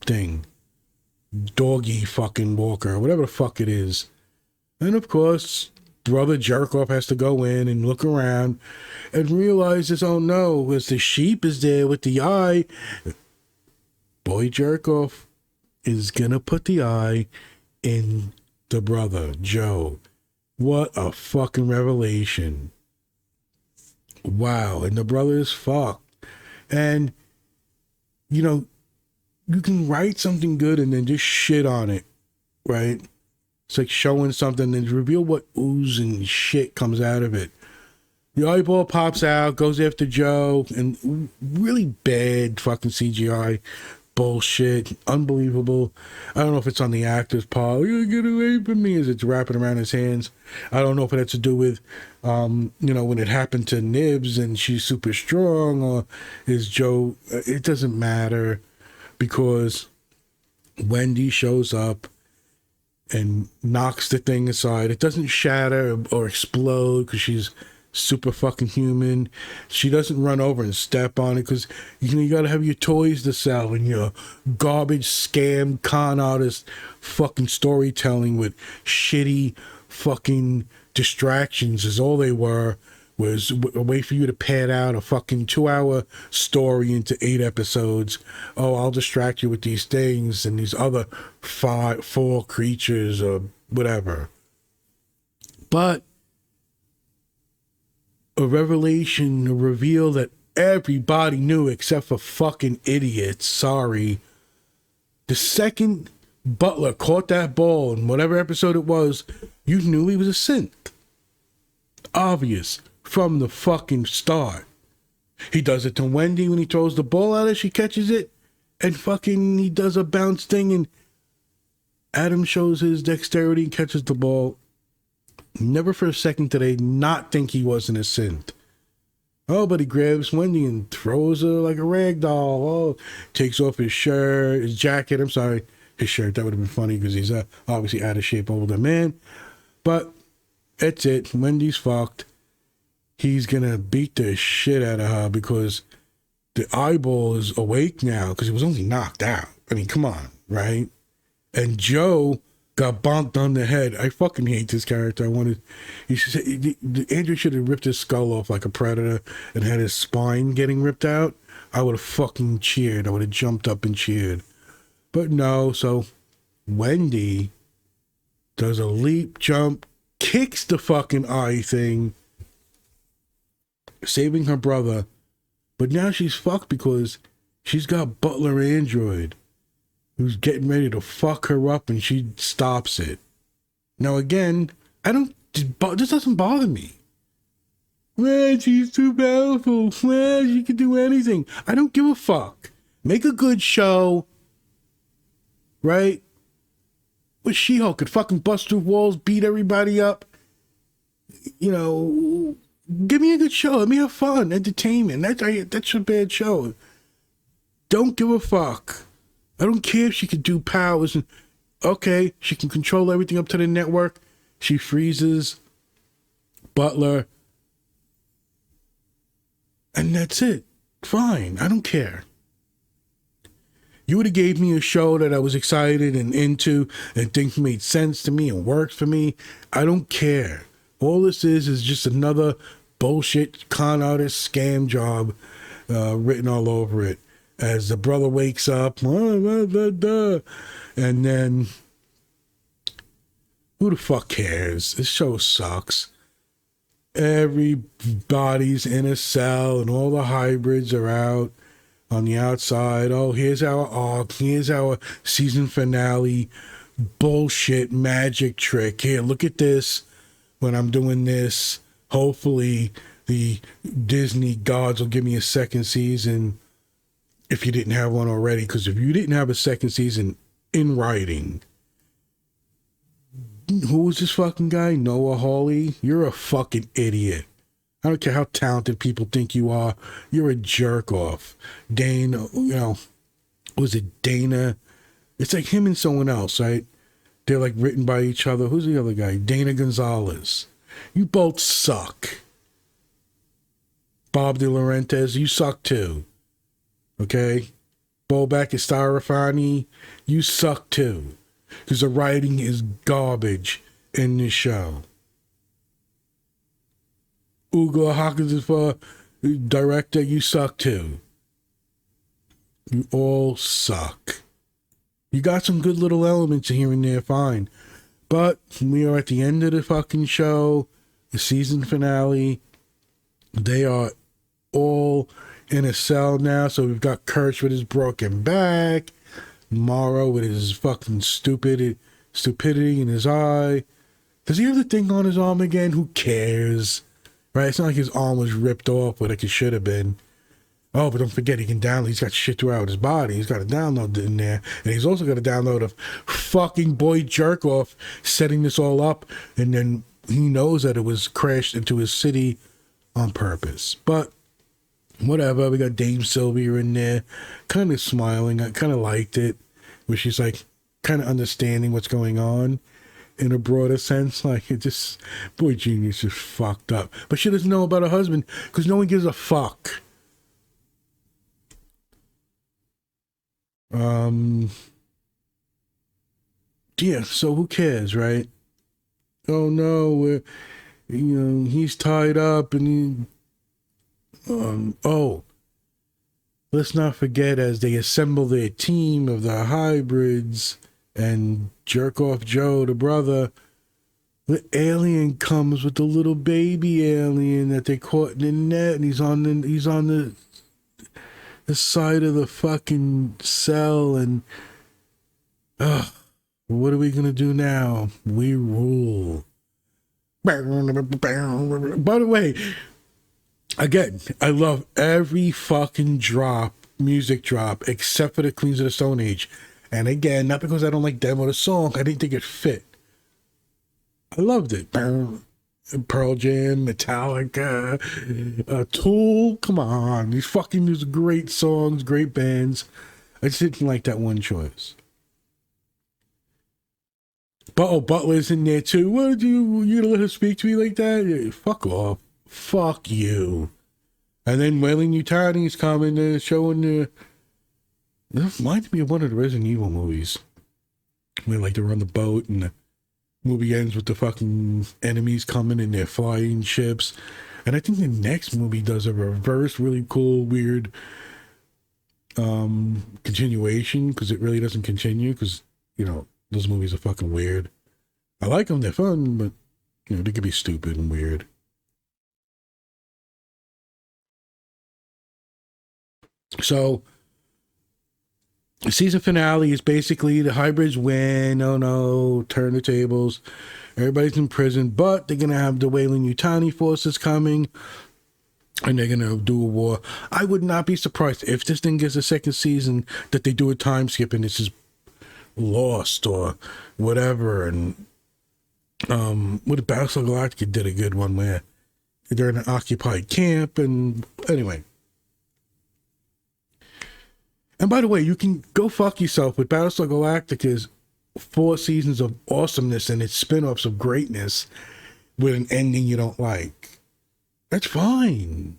thing. Doggy fucking walker, whatever the fuck it is. And of course, brother Jerkoff has to go in and look around and realizes, oh no, as the sheep is there with the eye, boy Jerkoff is gonna put the eye in the brother, Joe. What a fucking revelation. Wow, and the brother is fucked. And, you know, you can write something good and then just shit on it, right? It's like showing something and reveal what ooze and shit comes out of it. The eyeball pops out, goes after Joe, and really bad fucking CGI bullshit. Unbelievable. I don't know if it's on the actor's part. You get away from me as it's wrapping around his hands. I don't know if it had to do with, you know, when it happened to Nibs and she's super strong, or is Joe, it doesn't matter, because Wendy shows up and knocks the thing aside. It doesn't shatter or explode because she's super fucking human. She doesn't run over and step on it because you gotta have your toys to sell and your garbage scam con artist fucking storytelling with shitty fucking distractions is all they were. Was a way for you to pad out a fucking 2-hour story into 8 episodes. Oh, I'll distract you with these things and these other 4 creatures or whatever. But a revelation, a reveal that everybody knew except for fucking idiots. Sorry. The second Butler caught that ball in whatever episode it was, you knew he was a synth. Obvious. From the fucking start. He does it to Wendy when he throws the ball at her, she catches it, and fucking he does a bounce thing, and Adam shows his dexterity and catches the ball. Never for a second did I not think he wasn't a synth. Oh, but he grabs Wendy and throws her like a rag doll. Oh, takes off his shirt, his jacket, I'm sorry, his shirt. That would have been funny because he's obviously out of shape older man. But that's it. Wendy's fucked. He's going to beat the shit out of her because the eyeball is awake now because it was only knocked out. I mean, come on, right? And Joe got bonked on the head. I fucking hate this character. Andrew should have ripped his skull off like a predator and had his spine getting ripped out. I would have fucking cheered. I would have jumped up and cheered. But no, so Wendy does a leap, jump, kicks the fucking eye thing, saving her brother, but now she's fucked because she's got Butler Android who's getting ready to fuck her up, and she stops it. Now again, this doesn't bother me. Well, she's too powerful. Well, she can do anything. I don't give a fuck. Make a good show, right? But She-Hulk could fucking bust through walls, beat everybody up. You know, give me a good show. Let me have fun, entertainment. That's a bad show. Don't give a fuck. I don't care if she can do powers. And okay, she can control everything up to the network. She freezes Butler. And that's it. Fine. I don't care. You would have gave me a show that I was excited and into and think made sense to me and worked for me. I don't care. All this is just another bullshit con artist scam job written all over it. As the brother wakes up, and then who the fuck cares? This show sucks. Everybody's in a cell and all the hybrids are out on the outside. Oh, here's our arc. Here's our season finale bullshit magic trick. Here, look at this when I'm doing this. Hopefully the Disney gods will give me a second season if you didn't have one already. Because if you didn't have a second season in writing, who was this fucking guy? Noah Hawley? You're a fucking idiot. I don't care how talented people think you are. You're a jerk off. Dana, was it Dana? It's like him and someone else, right? They're like written by each other. Who's the other guy? Dana Gonzalez. You both suck. Bob De Laurentiis, you suck too. Okay? Bobak Starafani, you suck too. Because the writing is garbage in this show. Ugo Hawkins, director, you suck too. You all suck. You got some good little elements here and there, fine. But we are at the end of the fucking show, the season finale. They are all in a cell now. So we've got Kurtz with his broken back, Morrow with his fucking stupidity in his eye. Does he have the thing on his arm again? Who cares? Right? It's not like his arm was ripped off like it should have been. Oh, but don't forget, he's got shit throughout his body. He's got a download in there. And he's also got a download of fucking Boy Jerkoff setting this all up. And then he knows that it was crashed into his city on purpose. But whatever, we got Dame Sylvia in there, kind of smiling. I kind of liked it, where she's like kind of understanding what's going on in a broader sense. Like, it just, Boy Genius just fucked up. But she doesn't know about her husband because no one gives a fuck. Yeah, so who cares, right? Oh no, he's tied up and let's not forget, as they assemble their team of the hybrids and jerk off Joe, the brother, the alien comes with the little baby alien that they caught in the net, and he's on the side of the fucking cell, and what are we gonna do now? We rule. By the way, again, I love every fucking music drop, except for the Queens of the Stone Age. And again, not because I don't like them or the song, I didn't think it fit. I loved it. Pearl Jam, Metallica, Tool, come on. These great songs, great bands. I just didn't like that one choice. But Butler's in there too. What you gonna let her speak to me like that? Yeah, fuck off. Fuck you. And then Wailing Yutani's coming, showing the. That reminds me of one of the Resident Evil movies. Where like they're on the boat and the movie ends with the fucking enemies coming in their flying ships. And I think the next movie does a reverse, really cool, weird continuation, because it really doesn't continue, because, those movies are fucking weird. I like them, they're fun, but, they could be stupid and weird. So, the season finale is basically the hybrids win. Oh no, turn the tables. Everybody's in prison, but they're going to have the Weyland Yutani forces coming, and they're going to do a war. I would not be surprised if this thing gets a second season that they do a time skip and this is Lost or whatever. And what Battlestar Galactica did a good one where they're in an occupied camp, and anyway. And by the way, you can go fuck yourself with Battlestar Galactica's 4 seasons of awesomeness and its spin-offs of greatness with an ending you don't like. That's fine.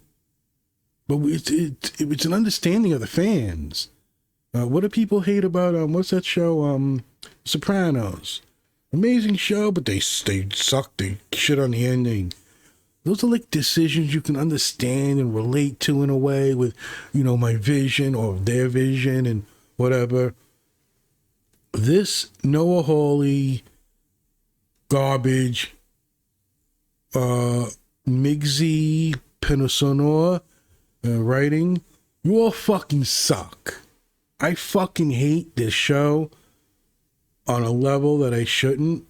But it's an understanding of the fans. What do people hate about, what's that show? Sopranos. Amazing show, but they suck. They shit on the ending. Those are like decisions you can understand and relate to in a way with, my vision or their vision and whatever. This Noah Hawley garbage, Migsy Penosonor writing, you all fucking suck. I fucking hate this show on a level that I shouldn't.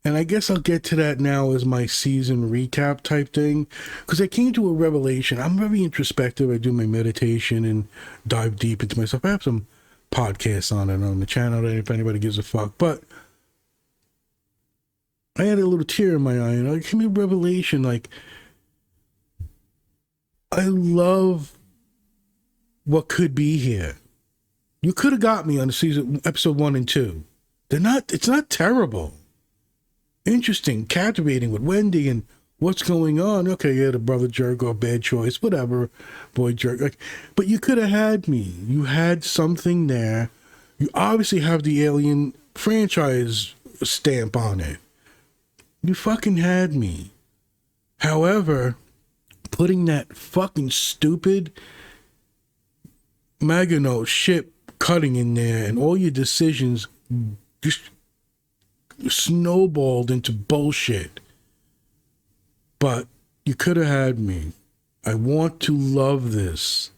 And I guess I'll get to that now as my season recap type thing, because I came to a revelation. I'm very introspective. I do my meditation and dive deep into myself. I have some podcasts on it on the channel, if anybody gives a fuck. But I had a little tear in my eye, and I came to a revelation. Like, I love what could be here. You could have got me on the season episode 1 and 2. It's not terrible. Interesting, captivating with Wendy and what's going on. Okay, yeah, the brother jerk or bad choice, whatever, boy jerk. Like, but you could have had me. You had something there. You obviously have the Alien franchise stamp on it. You fucking had me. However, putting that fucking stupid Maginot ship cutting in there and all your decisions just snowballed into bullshit. But you could have had me. I want to love this.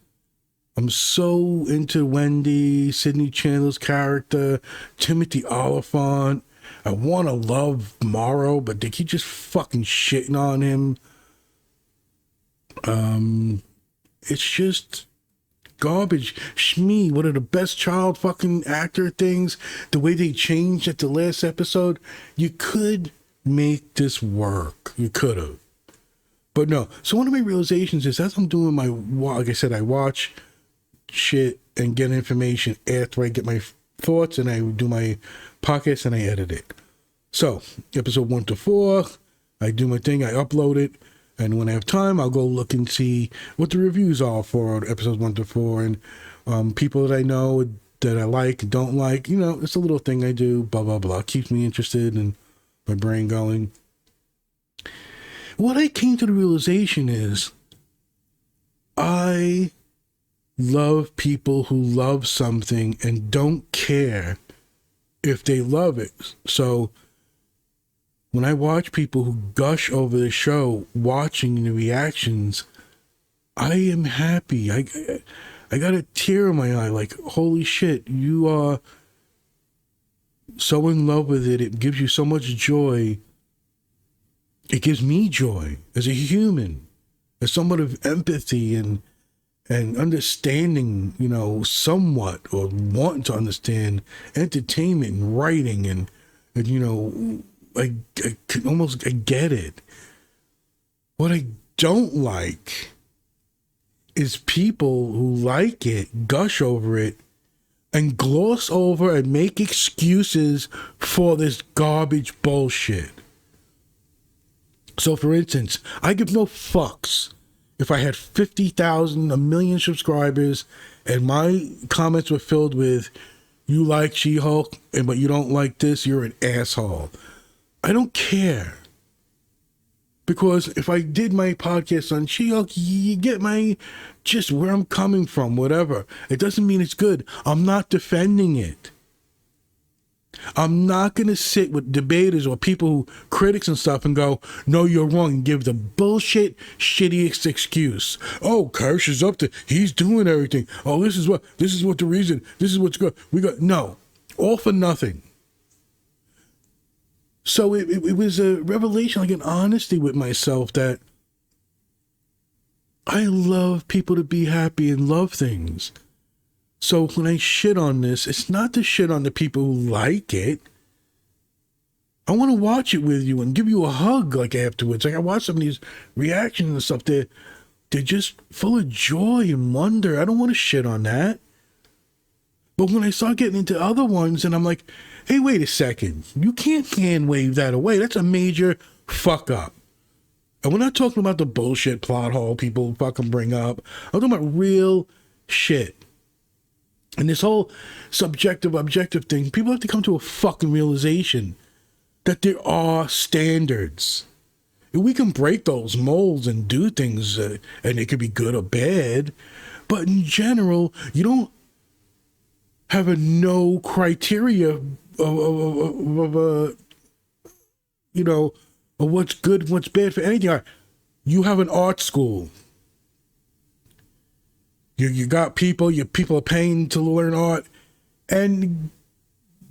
I'm so into Wendy, Sidney Chandler's character, Timothy Oliphant. I want to love Morrow, but they keep just fucking shitting on him. It's just garbage. Shmi, one of the best child fucking actor things, the way they changed at the last episode, you could make this work. You could have. But no. So one of my realizations is as I'm doing my, like I said, I watch shit and get information after I get my thoughts and I do my podcast and I edit it. So episode 1 to 4, I do my thing, I upload it. And when I have time, I'll go look and see what the reviews are for episodes 1 to 4 and people that I know that I like and don't like. You know, it's a little thing I do, blah, blah, blah. Keeps me interested and my brain going. What I came to the realization is I love people who love something and don't care if they love it. So when I watch people who gush over the show, watching the reactions, I am happy. I got a tear in my eye. Like, holy shit, you are so in love with it. It gives you so much joy. It gives me joy as a human, as someone of empathy and understanding, you know, somewhat, or wanting to understand entertainment and writing and you know, I can almost, I get it. What I don't like is people who like it, gush over it, and gloss over and make excuses for this garbage bullshit. So for instance, I give no fucks if I had 50,000, a million subscribers, and my comments were filled with, you like She-Hulk, but you don't like this, you're an asshole. I don't care. Because if I did my podcast on She-Hulk, you get my, just where I'm coming from, whatever. It doesn't mean it's good. I'm not defending it. I'm not going to sit with debaters or people who, critics and stuff, and go, no, you're wrong, and give the bullshit, shittiest excuse. Oh, Kirsch is up to, he's doing everything. Oh, this is what the reason, this is what's good. No, all for nothing. So it was a revelation, like an honesty with myself, that I love people to be happy and love things. So when I shit on this, it's not to shit on the people who like it. I want to watch it with you and give you a hug like afterwards. Like I watch some of these reactions and stuff, they're just full of joy and wonder. I don't want to shit on that. But when I start getting into other ones and I'm like, hey, wait a second, you can't hand wave that away. That's a major fuck up. And we're not talking about the bullshit plot hole people fucking bring up. I'm talking about real shit. And this whole subjective, objective thing, people have to come to a fucking realization that there are standards. And we can break those molds and do things, and it could be good or bad. But in general, you don't have a no criteria of you know, of what's good and what's bad for anything. You have an art school. You got people, your people are paying to learn art. And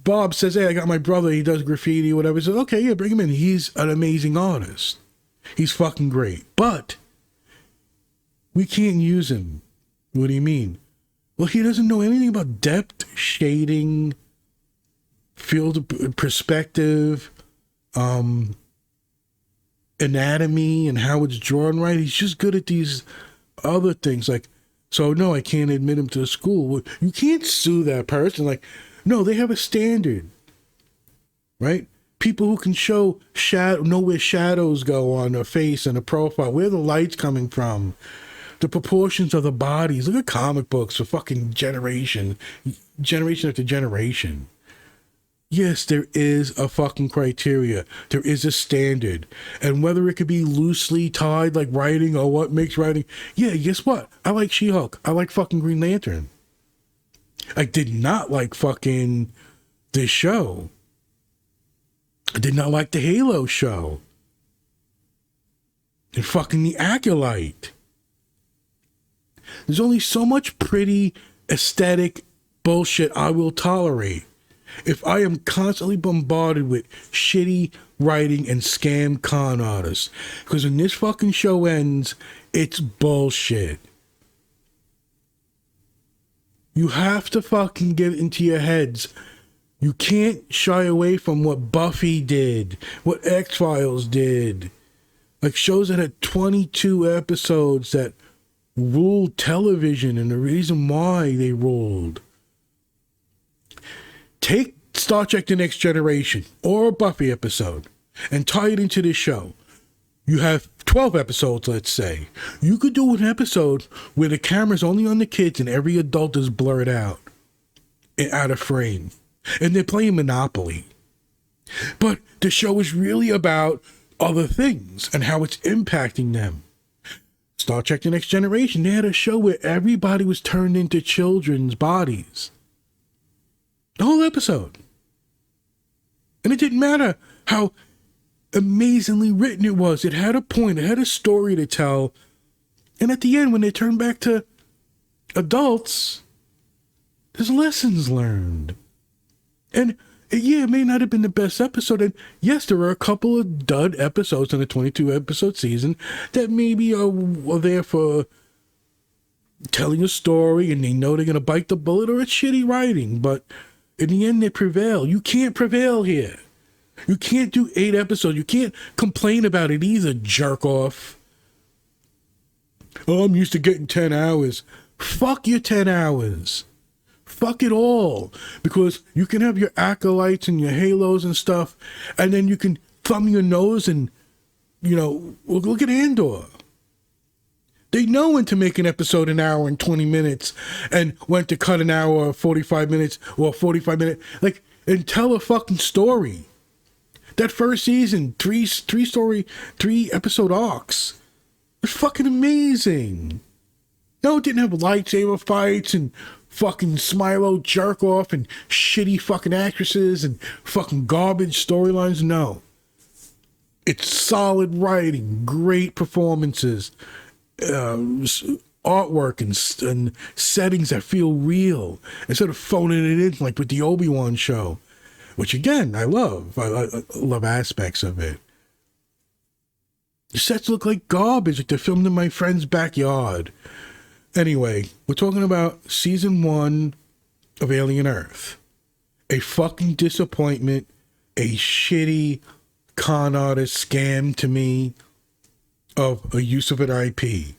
Bob says, hey, I got my brother, he does graffiti, whatever. He says, okay, yeah, bring him in. He's an amazing artist. He's fucking great. But we can't use him. What do you mean? Well, he doesn't know anything about depth, shading, field of perspective, anatomy, and how it's drawn right. He's just good at these other things. Like, so no, I can't admit him to the school. Well, you can't sue that person. Like, no, they have a standard. right? People who can know where shadows go on a face and a profile, where the light's coming from, the proportions of the bodies. Look at comic books for fucking generation after generation. Yes, there is a fucking criteria. There is a standard. And whether it could be loosely tied like writing or what makes writing. Yeah, guess what? I like She-Hulk. I like fucking Green Lantern. I did not like fucking this show. I did not like the Halo show. And fucking the Acolyte. There's only so much pretty, aesthetic bullshit I will tolerate if I am constantly bombarded with shitty writing and scam con artists. Because when this fucking show ends, it's bullshit. You have to fucking get into your heads. You can't shy away from what Buffy did, what X-Files did. Like shows that had 22 episodes that ruled television and the reason why they ruled. Take Star Trek The Next Generation or a Buffy episode and tie it into this show. You have 12 episodes, let's say. You could do an episode where the camera's only on the kids and every adult is blurred out and out of frame. And they're playing Monopoly. But the show is really about other things and how it's impacting them. Star Trek The Next Generation, they had a show where everybody was turned into children's bodies. The whole episode. And it didn't matter how amazingly written it was. It had a point. It had a story to tell. And at the end, when they turned back to adults, there's lessons learned. And yeah, it may not have been the best episode. And yes, there were a couple of dud episodes in a 22-episode season that maybe are there for telling a story and they know they're going to bite the bullet, or it's shitty writing. But in the end, they prevail. You can't prevail here. You can't do 8 episodes. You can't complain about it either, jerk off. Oh, I'm used to getting 10 hours. Fuck your 10 hours. Fuck it all. Because you can have your acolytes and your halos and stuff, and then you can thumb your nose and, look at Andor. They know when to make an episode an hour and 20 minutes and when to cut an hour or 45 minutes or 45 minutes. And tell a fucking story. That first season, 3 episode arcs. It's fucking amazing. No, it didn't have lightsaber fights and fucking Smilo jerk off and shitty fucking actresses and fucking garbage storylines. No. It's solid writing, great performances, artwork and settings that feel real instead of phoning it in like with the Obi-Wan show, which again I love. I love aspects of it. The sets look like garbage, like they're filmed in my friend's backyard. Anyway, we're talking about season 1 of Alien Earth. A fucking disappointment, a shitty con artist scam to me of a use of an IP.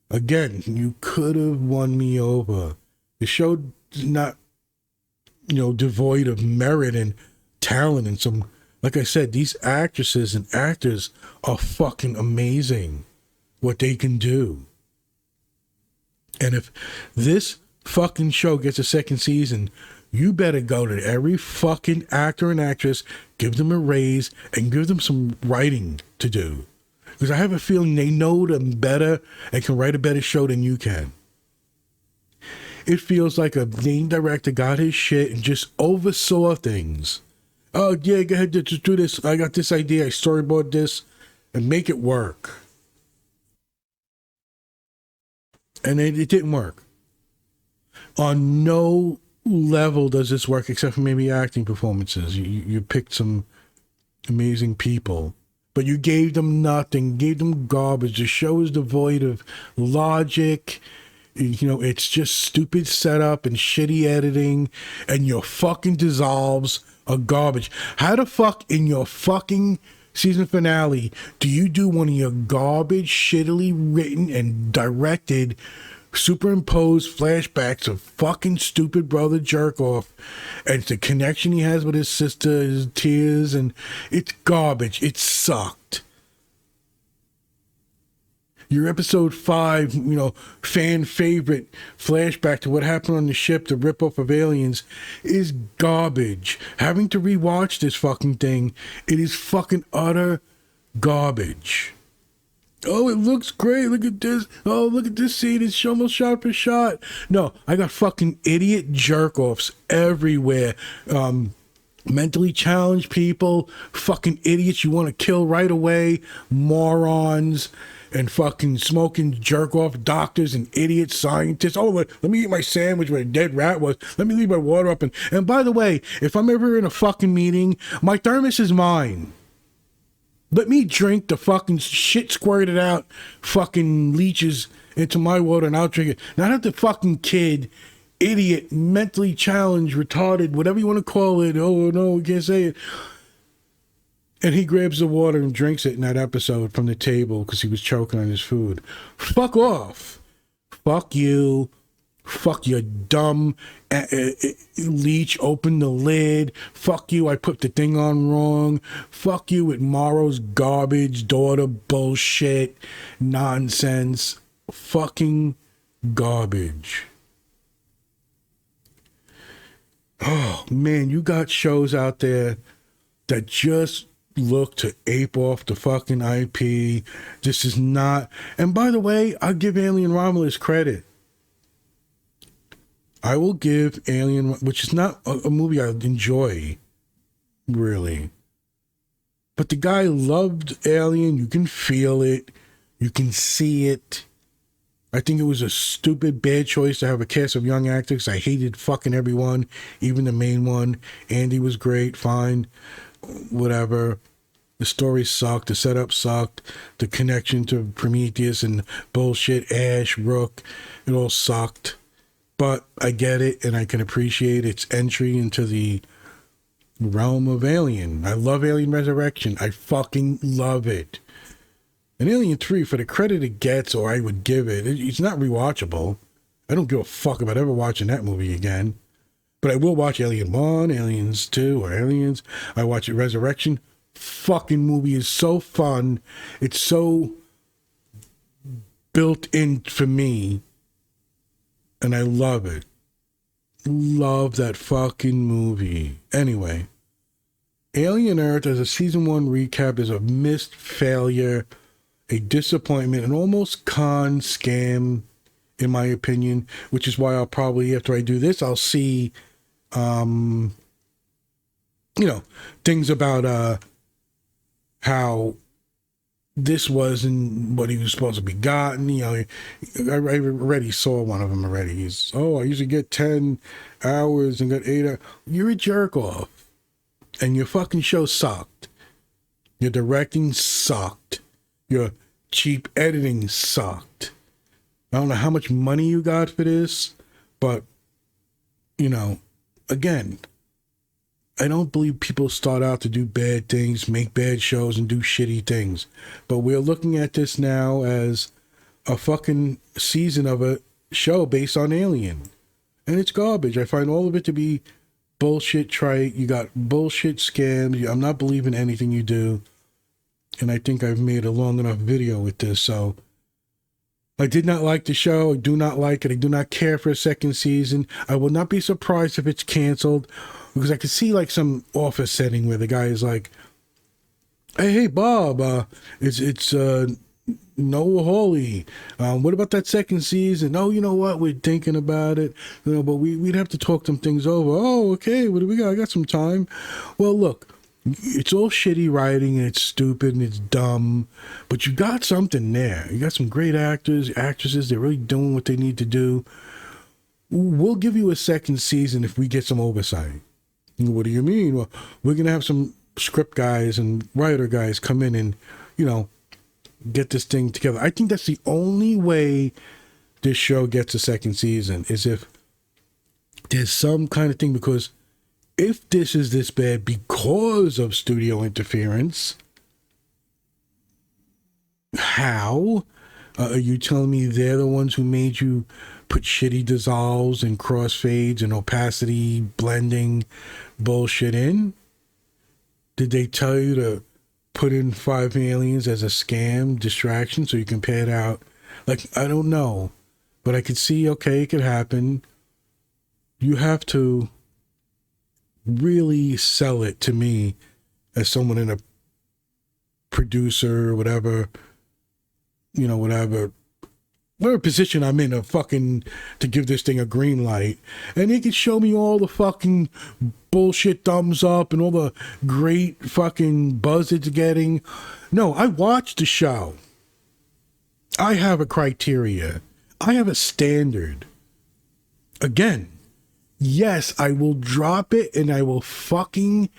Again, you could have won me over. The show is not, devoid of merit and talent and some, like I said, these actresses and actors are fucking amazing what they can do. And if this fucking show gets a second season, you better go to every fucking actor and actress, give them a raise, and give them some writing to do. Because I have a feeling they know them better and can write a better show than you can. It feels like a name director got his shit and just oversaw things. Oh, yeah, go ahead, just do this. I got this idea. I storyboard this and make it work. And it didn't work. On no level does this work except for maybe acting performances. You picked some amazing people, but you gave them nothing, gave them garbage. The show is devoid of logic. It's just stupid setup and shitty editing, and your fucking dissolves are garbage. How the fuck in your fucking season finale do you do one of your garbage, shittily written and directed superimposed flashbacks of fucking stupid brother jerk off and the connection he has with his sister, his tears, and it's garbage. It sucked. Your episode 5, fan favorite flashback to what happened on the ship, the ripoff of Aliens, is garbage. Having to rewatch this fucking thing, it is fucking utter garbage. Oh, it looks great. Look at this. Oh, look at this scene. It's almost shot for shot. No, I got fucking idiot jerk-offs everywhere. Mentally challenged people, fucking idiots you want to kill right away, morons, and fucking smoking jerk-off doctors and idiot scientists. Oh, let me eat my sandwich where a dead rat was. Let me leave my water up. And by the way, if I'm ever in a fucking meeting, my thermos is mine. Let me drink the fucking shit squirted out fucking leeches into my water and I'll drink it. Not have the fucking kid, idiot, mentally challenged, retarded, whatever you want to call it. Oh, no, we can't say it. And he grabs the water and drinks it in that episode from the table because he was choking on his food. Fuck off. Fuck you. Fuck you, dumb leech. Open the lid. Fuck you, I put the thing on wrong. Fuck you with Morrow's garbage, daughter bullshit, nonsense. Fucking garbage. Oh, man, you got shows out there that just look to ape off the fucking IP. This is not... And by the way, I'll give Alien Romulus credit. I will give Alien, which is not a movie I enjoy, really. But the guy loved Alien. You can feel it. You can see it. I think it was a stupid, bad choice to have a cast of young actors. I hated fucking everyone, even the main one. Andy was great, fine, whatever. The story sucked. The setup sucked. The connection to Prometheus and bullshit, Ash, Rook, it all sucked. But I get it, and I can appreciate its entry into the realm of Alien. I love Alien Resurrection. I fucking love it. And Alien 3, for the credit it gets, or I would give it, it's not rewatchable. I don't give a fuck about ever watching that movie again. But I will watch Alien 1, Aliens 2, or Aliens. I watch it Resurrection. Fucking movie is so fun. It's so built in for me. And I love it. Love that fucking movie. Anyway, Alien Earth as a season 1 recap is a missed failure, a disappointment, an almost con scam, in my opinion, which is why I'll probably, after I do this, I'll see, things about how this wasn't what he was supposed to be gotten. I already saw one of them already. I usually get 10 hours and got 8 hours. You're a jerk off. And your fucking show sucked. Your directing sucked. Your cheap editing sucked. I don't know how much money you got for this, but, again, I don't believe people start out to do bad things, make bad shows, and do shitty things. But we're looking at this now as a fucking season of a show based on Alien. And it's garbage. I find all of it to be bullshit trite. You got bullshit scams. I'm not believing anything you do. And I think I've made a long enough video with this. So I did not like the show. I do not like it. I do not care for a second season. I will not be surprised if it's canceled. Because I could see like some office setting where the guy is like, hey Bob, it's Noah Hawley. What about that second season? Oh, you know what? We're thinking about it. But we'd have to talk some things over. Oh, okay. What do we got? I got some time. Well, look, it's all shitty writing and it's stupid and it's dumb. But you got something there. You got some great actors, actresses. They're really doing what they need to do. We'll give you a second season if we get some oversight. What do you mean? Well, we're going to have some script guys and writer guys come in and, get this thing together. I think that's the only way this show gets a second season is if there's some kind of thing, because if this is this bad because of studio interference, how? Are you telling me they're the ones who made you put shitty dissolves and crossfades and opacity blending bullshit in? Did they tell you to put in 5 aliens as a scam distraction so you can pay it out? Like, I don't know. But I could see, okay, it could happen. You have to really sell it to me as someone in a producer, whatever, whatever position I'm in to give this thing a green light. And they can show me all the fucking bullshit thumbs up and all the great fucking buzz it's getting. No, I watched the show. I have a criteria. I have a standard. Again, yes, I will drop it and I will fucking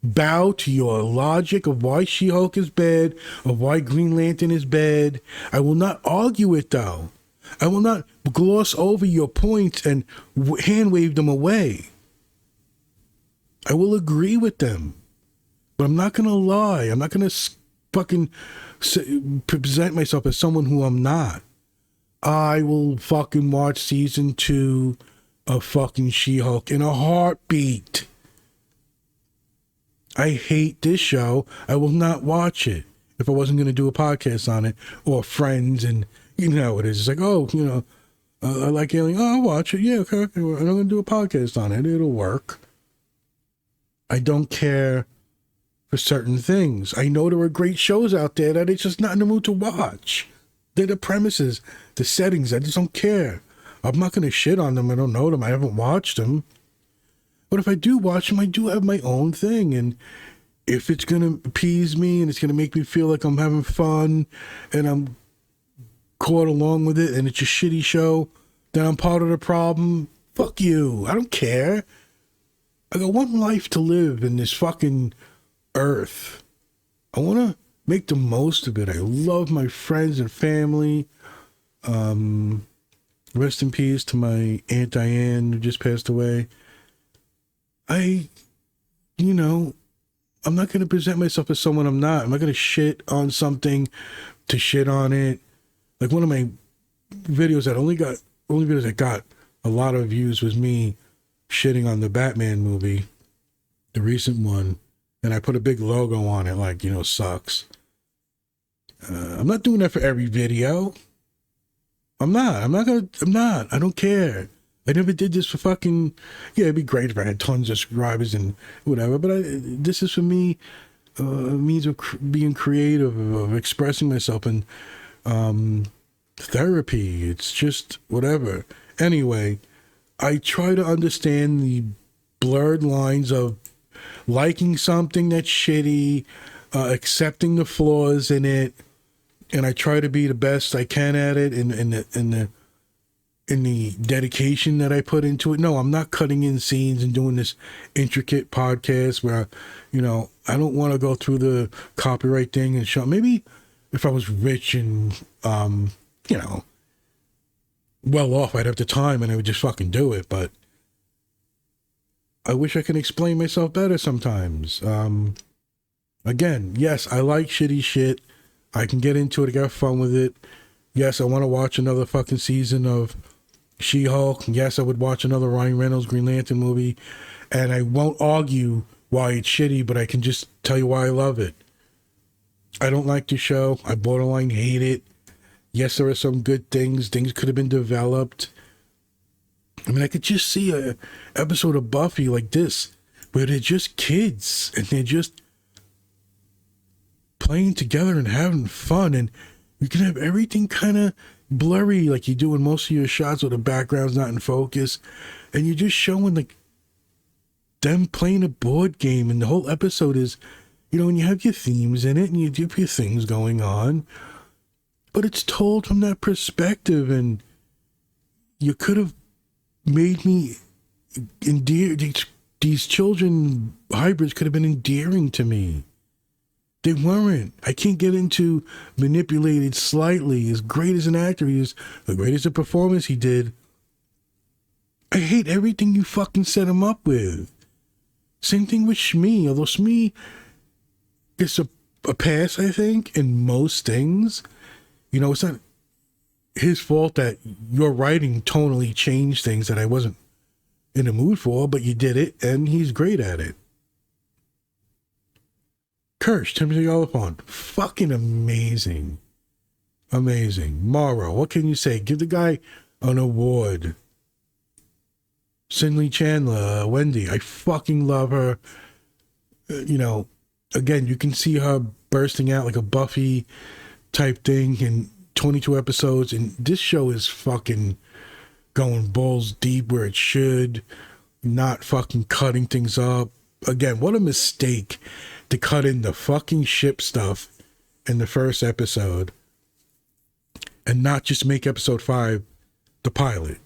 bow to your logic of why She-Hulk is bad, of why Green Lantern is bad. I will not argue it, though. I will not gloss over your points and hand wave them away. I will agree with them. But I'm not going to lie. I'm not going to fucking present myself as someone who I'm not. I will fucking watch season 2 of fucking She-Hulk in a heartbeat. I hate this show. I will not watch it if I wasn't going to do a podcast on it or Friends. And you know how it is. It's like, oh, I like Alien. Oh, I'll watch it. Yeah, okay. I'm going to do a podcast on it. It'll work. I don't care for certain things. I know there are great shows out there that it's just not in the mood to watch. They're the premises, the settings. I just don't care. I'm not going to shit on them. I don't know them. I haven't watched them. But if I do watch them, I do have my own thing. And if it's going to appease me and it's going to make me feel like I'm having fun and I'm caught along with it and it's a shitty show, then I'm part of the problem. Fuck you. I don't care. I got one life to live in this fucking earth. I want to make the most of it. I love my friends and family. Rest in peace to my Aunt Diane who just passed away. I'm not going to present myself as someone I'm not. I'm not going to shit on something to shit on it. Like one of my videos that only videos that got a lot of views was me shitting on the Batman movie, the recent one. And I put a big logo on it like, sucks. I'm not doing that for every video. I'm not. I don't care. I never did this for fucking, it'd be great if I had tons of subscribers and whatever, but this is for me a means of being creative, of expressing myself, and therapy. It's just whatever. Anyway, I try to understand the blurred lines of liking something that's shitty, accepting the flaws in it, and I try to be the best I can at it in the dedication that I put into it. No, I'm not cutting in scenes and doing this intricate podcast where, I don't want to go through the copyright thing and show. Maybe if I was rich and, well off, I'd have the time and I would just fucking do it. But I wish I could explain myself better sometimes. Again, yes, I like shitty shit. I can get into it. I got fun with it. Yes, I want to watch another fucking season of She-Hulk. Yes, I would watch another Ryan Reynolds Green Lantern movie. And I won't argue why it's shitty, but I can just tell you why I love it. I don't like the show. I borderline hate it. Yes, there are some good things. Things could have been developed. I mean, I could just see an episode of Buffy like this, where they're just kids and they're just playing together and having fun, and you can have everything kind of blurry like you do in most of your shots where the background's not in focus, and you're just showing like them playing a board game, and the whole episode is, and you have your themes in it and you have your things going on, but it's told from that perspective, and you could have made me endear. These children hybrids could have been endearing to me. They weren't. I can't get into manipulated slightly. As great as an actor he is, the greatest performance he did, I hate everything you fucking set him up with. Same thing with Shmi. Although Shmi is a pass, I think, in most things. It's not his fault that your writing tonally changed things that I wasn't in the mood for, but you did it, and he's great at it. Kirsch, Timothy Oliphant, fucking amazing. Amazing. Morrow, what can you say? Give the guy an award. Cindy Chandler, Wendy, I fucking love her. You know, again, you can see her bursting out like a Buffy type thing in 22 episodes, and this show is fucking going balls deep where it should, not fucking cutting things up. Again, what a mistake to cut in the fucking ship stuff in the first episode and not just make episode 5 the pilot.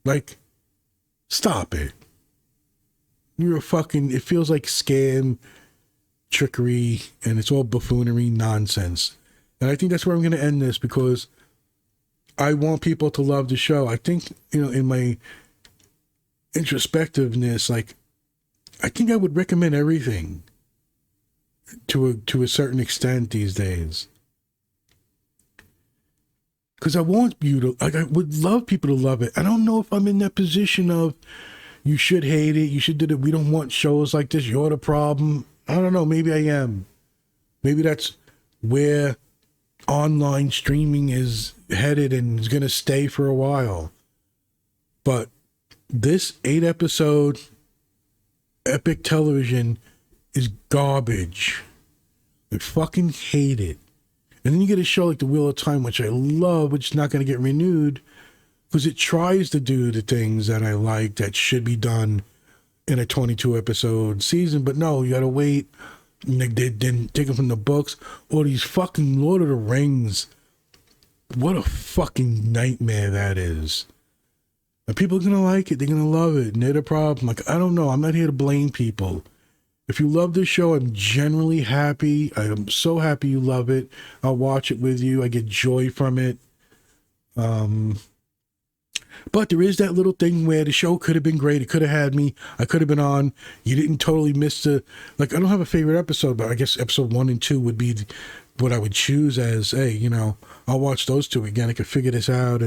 Like, stop it. You're a fucking, it feels like scam, trickery, and it's all buffoonery nonsense. And I think that's where I'm going to end this, because I want people to love the show. I think, you know, in my introspectiveness, like, I think I would recommend everything to a certain extent these days. Because I want you to, like, I would love people to love it. I don't know if I'm in that position of, you should hate it, you should do it, we don't want shows like this, you're the problem. I don't know, maybe I am. Maybe that's where online streaming is headed and is going to stay for a while. But this 8-episode epic television is garbage. I fucking hate it. And then you get a show like The Wheel of Time, which I love, which is not going to get renewed because it tries to do the things that I like that should be done in a 22-episode season. But no, you got to wait. And they didn't take them from the books. Or these fucking Lord of the Rings. What a fucking nightmare that is. And people are going to like it. They're going to love it. And they're the problem. Like, I don't know. I'm not here to blame people. If you love this show, I'm generally happy. I am so happy you love it. I'll watch it with you. I get joy from it. But there is that little thing where the show could have been great. It could have had me. I could have been on. You didn't totally miss the... Like, I don't have a favorite episode, but I guess episode 1 and 2 would be what I would choose as, hey, you know, I'll watch those two again. I could figure this out.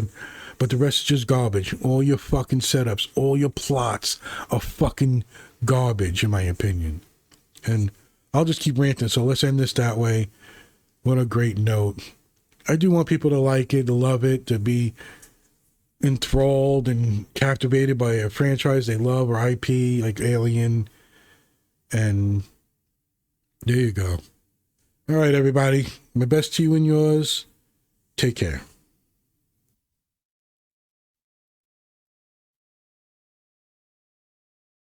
But the rest is just garbage. All your fucking setups, all your plots are fucking garbage, in my opinion. And I'll just keep ranting, so let's end this that way. What a great note. I do want people to like it, to love it, to be enthralled and captivated by a franchise they love or IP like Alien. And there you go. All right, everybody. My best to you and yours. Take care.